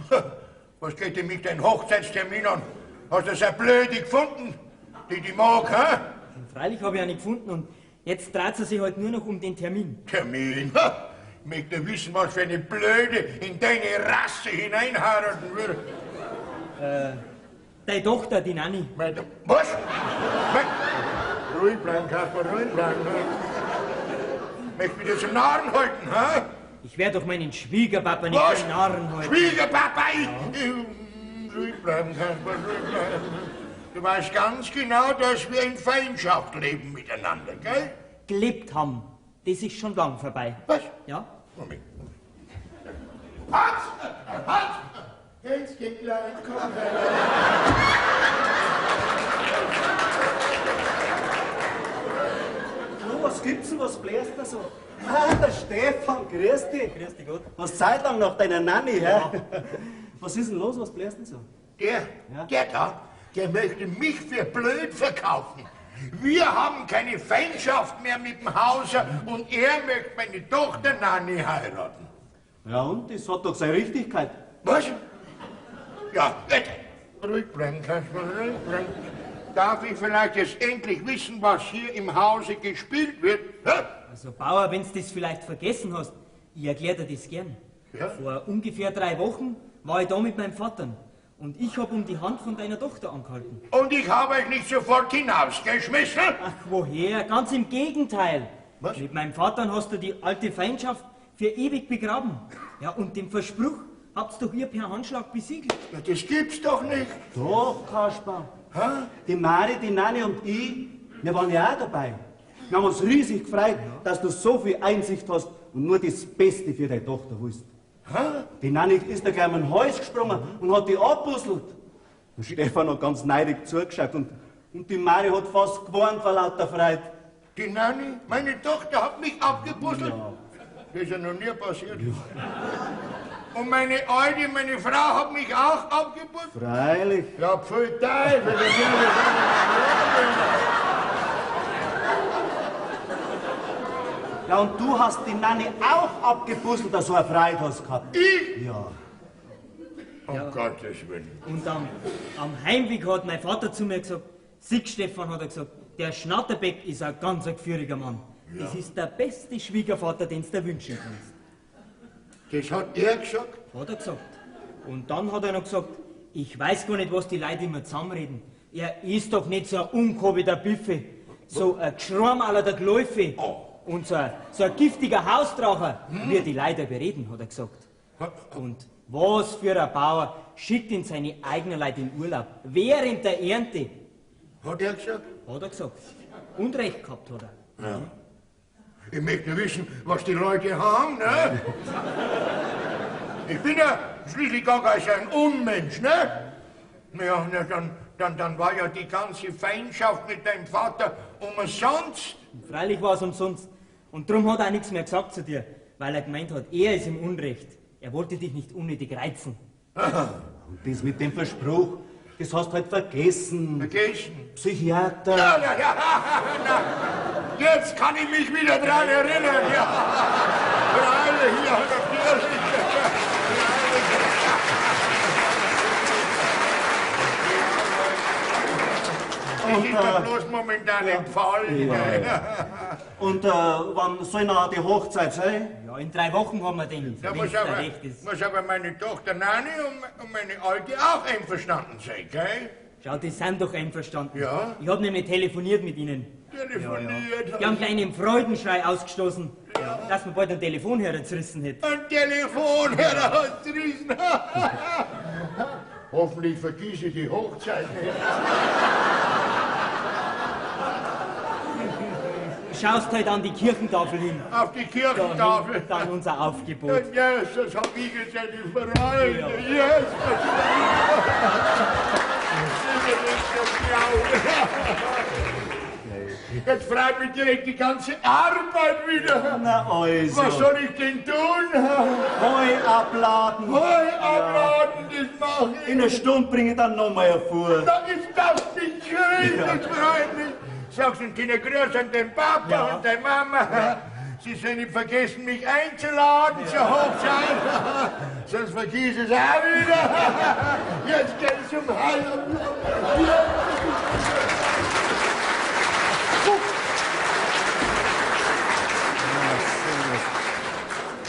Was geht denn mit deinem Hochzeitstermin an? Hast du das eine Blöde gefunden, die mag, hä? Freilich habe ich auch nicht gefunden und jetzt dreht es sich halt nur noch um den Termin. Termin? Ha! Ich möchte wissen, was für eine Blöde in deine Rasse hineinheiraten würde. Deine Tochter, die Nanni. Was? Ruhig bleiben, Kasper, ruhig bleiben. Möchtest du mich zum Narren halten, hä? Ich werde doch meinen Schwiegerpapa nicht Was? für Narren halten. Schwiegerpapa, ruhig bleiben, Kasper, ruhig bleiben. Du weißt ganz genau, dass wir in Feindschaft leben miteinander, gell? Gelebt haben, das ist schon lang vorbei. Was? Ja? Moment. Hans! Hans! Jetzt geht gleich, komm her. Oh, was gibt's denn, was bläst da so? Ah, der Stefan, grüß dich. Grüß dich Gott. Was Zeit lang nach deiner Nanny, hä? Was ist denn los, was bläst denn so? Der da, der möchte mich für blöd verkaufen. Wir haben keine Feindschaft mehr mit dem Hauser und er möchte meine Tochter Nanni heiraten. Ja und, das hat doch seine Richtigkeit. Was? Ja, ruhig bleiben, Kasper, ruhig bleiben. Darf ich vielleicht jetzt endlich wissen, was hier im Hause gespielt wird? Hä? Also Bauer, wenn du das vielleicht vergessen hast, ich erkläre dir das gern. Ja? Vor ungefähr 3 Wochen war ich da mit meinem Vater und ich habe um die Hand von deiner Tochter angehalten. Und ich habe euch nicht sofort hinausgeschmissen? Ach, woher? Ganz im Gegenteil. Was? Mit meinem Vater hast du die alte Feindschaft für ewig begraben. Ja, und den Verspruch habt's doch ihr per Handschlag besiegelt. Ja, das gibt's doch nicht. Doch, Kasper. Hä? Die Mari, die Nanni und ich, wir waren ja auch dabei. Wir haben uns riesig gefreut, dass du so viel Einsicht hast und nur das Beste für deine Tochter willst. Die Nanni ist da gleich um den Hals gesprungen und hat die abbusselt. Und Stefan hat ganz neidig zugeschaut und die Mari hat fast gewarnt vor lauter Freude. Die Nanni, meine Tochter, hat mich abgebusselt. Das ist ja noch nie passiert. Und meine Alte, meine Frau, hat mich auch abgebusselt. Freilich. Ja, pfui Teufel, das ist ja Ja, und du hast die Nanni auch abgebusselt, dass du eine Freude hast gehabt. ich. Ja. Um Gottes Willen. Und am Heimweg hat mein Vater zu mir gesagt, sieh Stefan, hat er gesagt, der Schnatterbeck ist ein ganz geführiger Mann. Das ist der beste Schwiegervater, den du dir wünschen kannst. Das hat er gesagt? Hat er gesagt. Und dann hat er noch gesagt, ich weiß gar nicht, was die Leute immer zusammenreden. Er ist doch nicht so ein Unko wie der Büffe, so ein Geschramm aller der Gläufe und so ein giftiger Hausdracher, wie die Leute bereden, hat er gesagt. Und was für ein Bauer schickt ihn seine eigenen Leute in Urlaub, während der Ernte, Hat er gesagt? hat er gesagt. Und recht gehabt hat er. Ja. Ich möchte wissen, was die Leute haben, ne? Ich bin ja schließlich gar kein Unmensch, ne? Ja, na, dann war ja die ganze Feindschaft mit deinem Vater umsonst. Und freilich war es umsonst. Und darum hat er auch nichts mehr gesagt zu dir, weil er gemeint hat, er ist im Unrecht. Er wollte dich nicht unnötig reizen. Und das mit dem Verspruch, das hast du halt vergessen. Vergessen? Psychiater. Na, jetzt kann ich mich wieder dran erinnern, ja. Freilich, ja, natürlich. Das ist mir bloß momentan entfallen. Ja. Und wann soll noch die Hochzeit sein? Ja, in 3 Wochen haben wir den. Da wenn's da recht ist. muss aber meine Tochter Nani und meine Alte auch einverstanden sein, gell? Schau, die sind doch einverstanden. Ja? Ich hab nämlich telefoniert mit ihnen. Telefoniert. Die haben gleich einen Freudenschrei ausgestoßen, dass man bald einen Telefonhörer zerrissen hätte. Ein Telefon, Herr Hausriesen. Hoffentlich vergieße ich die Hochzeit nicht. Schaust halt an die Kirchentafel hin. Auf die Kirchentafel. Dann unser Aufgebot. Jesus, hab ich jetzt eine Freude. Ja. Jesus. Jetzt freut mich direkt die ganze Arbeit wieder. Na also. Was soll ich denn tun? Heu abladen. Heu abladen, das mache ich. In einer Stunde bringe ich dann nochmal hervor. Da ist das nicht schön, das freut mich. Sagst du Kinder Grüß an den Papa und deine Mama. Sie sollen nicht vergessen, mich einzuladen zur Hochzeit. Sonst vergiss es auch wieder. Jetzt geht's um Heil.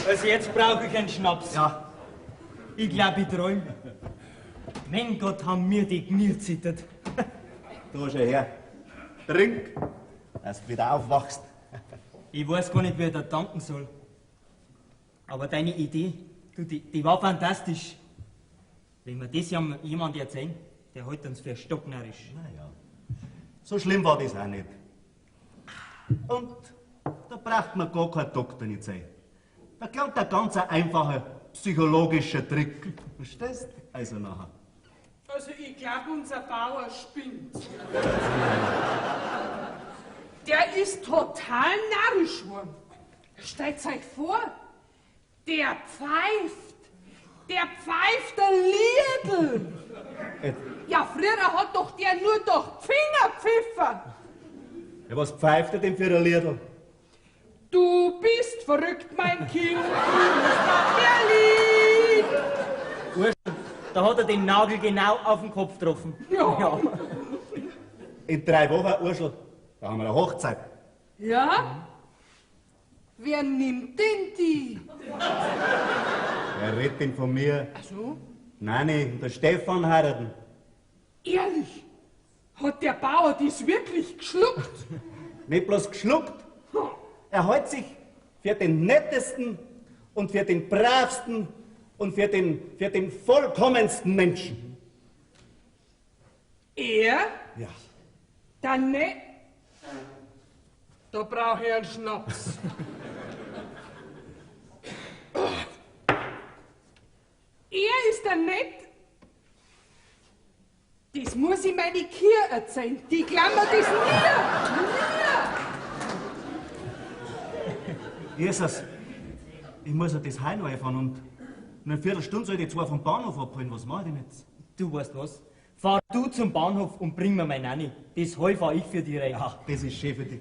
Also jetzt brauche ich einen Schnaps. Ja. Ich glaube, ich träume. Mein Gott, haben mir die Knie zittert. Da schau her. Trink, dass du wieder aufwachst. Ich weiß gar nicht, wie ich da danken soll. Aber deine Idee, du, die war fantastisch. Wenn wir das jemand erzählen, der hält uns für stocknarrisch. Naja, so schlimm war das auch nicht. Und da braucht man gar kein Doktor nicht sein. Da kommt ein ganz einfacher psychologischer Trick. Verstehst? Also nachher. Also ich glaube, unser Bauer spinnt. Der ist total narrisch geworden. Stellt euch vor, der pfeift der Liedl. Ja, früher hat doch der nur durch die Finger pfiffen. Ja, was pfeift er denn für ein Liedl? Du bist verrückt, mein Kind, du musst nach Berlin. Urschel, da hat er den Nagel genau auf den Kopf getroffen. Ja. In 3 Wochen, Urschel, da haben wir eine Hochzeit. Ja? Wer nimmt denn die? Wer redet denn von mir? Ach so? Nein, und der Stefan heiraten. Ehrlich? Hat der Bauer dies wirklich geschluckt? Nicht bloß geschluckt, er hält sich für den nettesten und für den bravsten und für den vollkommensten Menschen. Er? Ja. Dann ne? Da brauche ich einen Schnaps. Er ist dann nett. Das muss ich meine Kier erzählen. Die klammert das nie. Jesus, ich muss ja das Heim einfahren und in einer Viertelstunde soll ich die 2 vom Bahnhof abholen. Was mache ich denn jetzt? Du weißt was? Fahr du zum Bahnhof und bring mir meine Nanny. Das Heu fahr ich für dich rein. Ja, das ist schön für dich.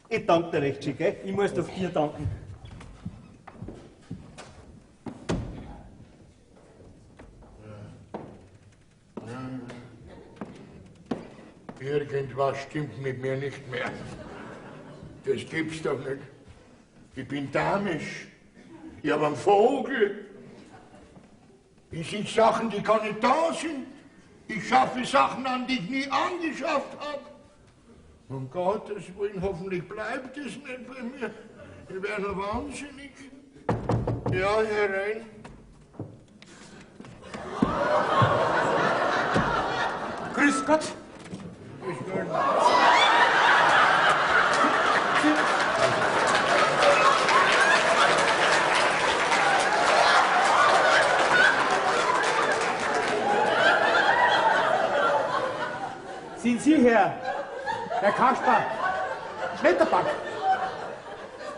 Ich danke dir recht schick, gell? Ich muss doch dir danken. Irgendwas stimmt mit mir nicht mehr. Das gibt's doch nicht. Ich bin damisch. Ich hab einen Vogel. Ich sehe Sachen, die gar nicht da sind. Ich schaffe Sachen an, die ich nie angeschafft habe. Um Gottes Willen, hoffentlich bleibt es nicht bei mir. Ich wäre noch wahnsinnig. Ja, herein. Grüß Gott. Grüß Gott. Sind Sie Herr Kasper Schnetterback?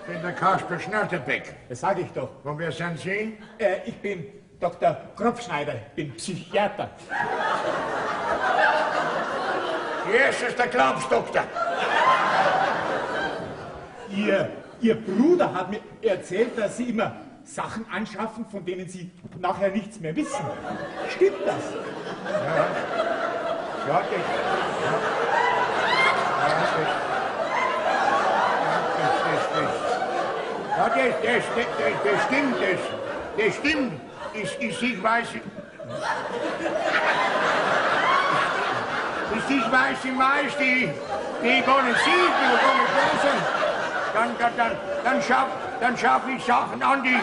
Ich bin der Kasper Schnatterbeck. Das sage ich doch. Und wer sind Sie? Ich bin Dr. Kropfschneider, bin Psychiater. Jesus, der Glaubensdoktor. Ihr Bruder hat mir erzählt, dass Sie immer Sachen anschaffen, von denen Sie nachher nichts mehr wissen. Stimmt das? Ja, das stimmt. Das stimmt. Ich weiß. Ich weiß die meisten, die gar nicht sieht, die gar nicht lesen. Dann schaff ich Sachen an, die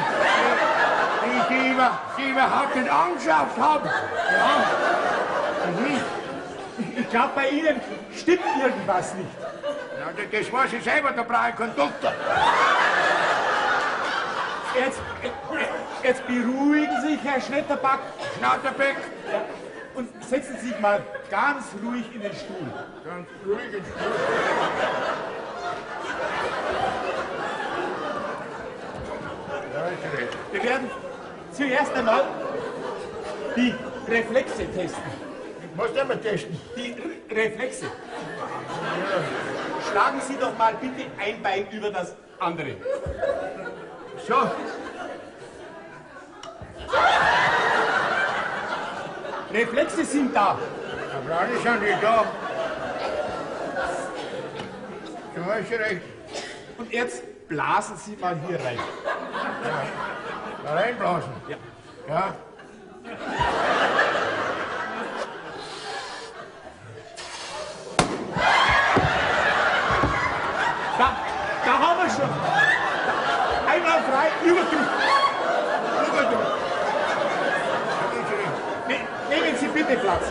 ich überhaupt nicht angeschafft habe. Ja. Ich glaube, bei Ihnen stimmt irgendwas nicht. Ja, das weiß ich selber, da brauche ich keinen Doktor. Jetzt beruhigen Sie sich, Herr Schnetterback. Schnatterbeck. Ja, und setzen Sie sich mal ganz ruhig in den Stuhl. Ganz ruhig in den Stuhl. Wir werden zuerst einmal die Reflexe testen. Was denn wir testen? Die Reflexe. Schlagen Sie doch mal bitte ein Bein über das andere. So. Reflexe sind da. Aber alle sind nicht da. Du hast recht. Und jetzt blasen Sie mal hier rein. Da reinblasen. Ja. Ja. Da haben wir schon. Einmal frei, Überdruck. Nehmen Sie bitte Platz.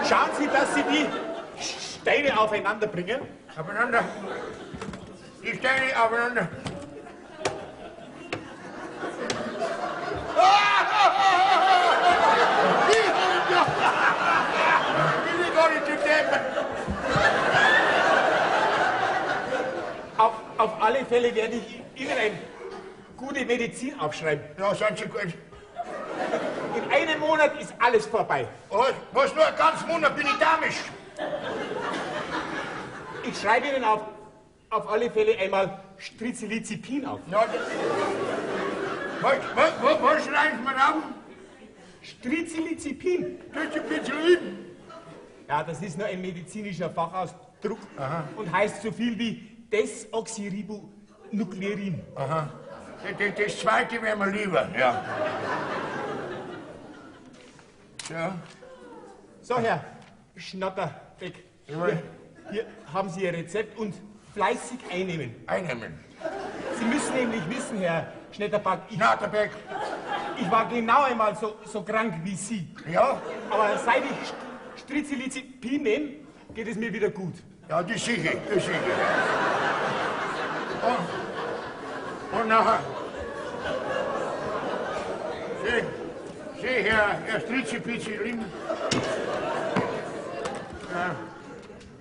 Schauen Sie, dass Sie die Steine aufeinander bringen. Aufeinander. Die Steine aufeinander. Ich will gar nicht zu deppen. Auf alle Fälle werde ich Ihnen eine gute Medizin aufschreiben. Ja, sind Sie gut. In einem Monat ist alles vorbei. Was nur ein ganz Monat bin ich damisch. Ich schreibe Ihnen auf alle Fälle einmal Stricilizipin auf. Ja, was schreiben wir auf? Stricilizipin. Stricilizipin. Ja, das ist nur ein medizinischer Fachausdruck und heißt so viel wie Desoxyribonuklerin. Aha. Das zweite wäre mir lieber, ja. Ja. So, Herr Schnatterbeck, hier haben Sie Ihr Rezept und fleißig einnehmen. Einnehmen. Sie müssen nämlich wissen, Herr Schnatterbeck, Schnatterbeck. ich war genau einmal so krank wie Sie. Ja? Aber seit ich Stricilizipin nehme, geht es mir wieder gut. Ja, das sicher, das sicher. Und nachher. Sieh, Herr Stricilizipin. Ja.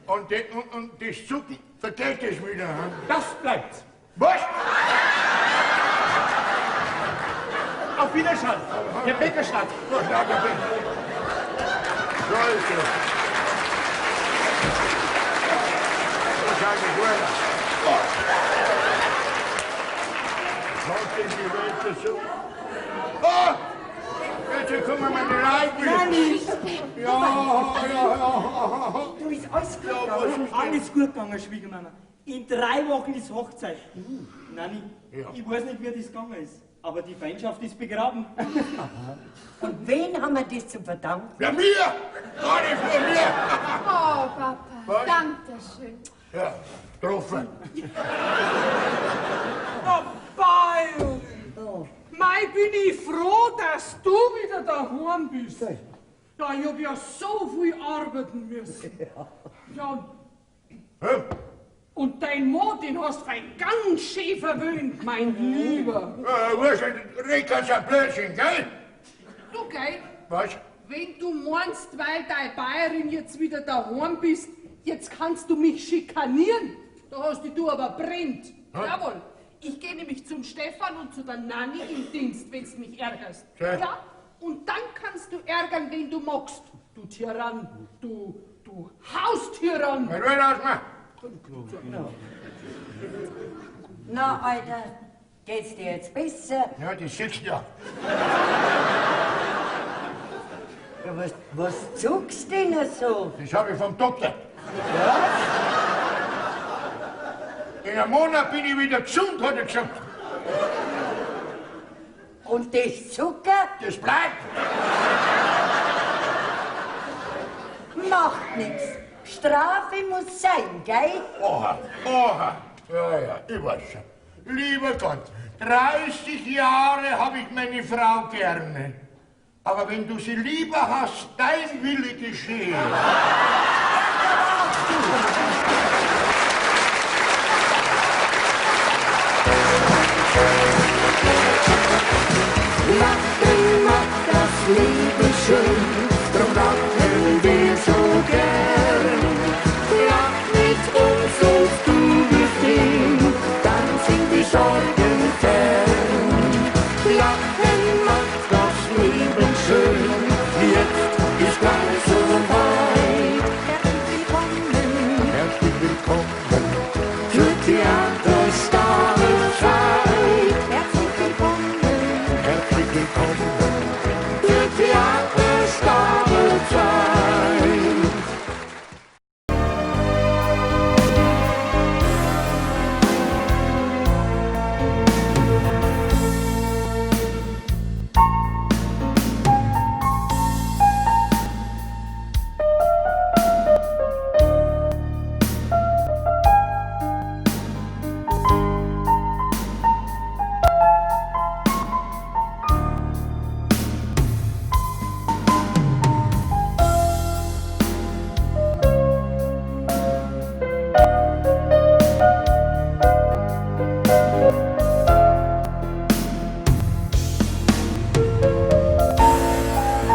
Und das Zucken vergeht es wieder. Hm? Das bleibt. Was? Auf Wiederschauen, Herr Beckerstadt. So ist es. Seine Brüder. Kommt in die Welt dazu. Oh! Jetzt kommen wir mal rein. Nanni! Ja. Du, ist alles gut gegangen? Alles gut gegangen, Schwiegermama. In 3 Wochen ist Hochzeit. Nanni, Ja. ich weiß nicht, wie das gegangen ist, aber die Feindschaft ist begraben. Und wen haben wir das zu verdanken? Ja, mir! Gar nicht für mir! Oh, Papa, Was? danke schön. Ja, getroffen. Oh, Bayo! Mei, bin ich froh, dass du wieder daheim bist. Ja, ich hab ja so viel arbeiten müssen. Ja, Hä? und dein Mann, den hast du fein ganz schön verwöhnt, mein Lieber. Was ein Ricker, Blödsinn, gell? Du, gell? Was? Wenn du meinst, weil deine Bayerin jetzt wieder daheim bist, Jetzt kannst du mich schikanieren. Da hast du aber brennt. Jawohl. Ich gehe nämlich zum Stefan und zu der Nanni im Dienst, wenn du mich ärgerst. Ja? Und dann kannst du ärgern, wen du magst. Du Tyrann, du Haustyrann. Was will das machen? Na, Alter, geht's dir jetzt besser? Ja, das siehst du ja. Ja, was zuckst du denn so? Das habe ich vom Doktor. In einem Monat bin ich wieder gesund, hat er gesagt. Und das Zucker Das bleibt. macht nichts. Strafe muss sein, gell? Oha. Ja, ich weiß schon. Lieber Gott, 30 Jahre habe ich meine Frau gerne. Aber wenn du sie lieber hast, dein Wille geschehe. Lachen macht das Leben schön, drum lachen wir so gern.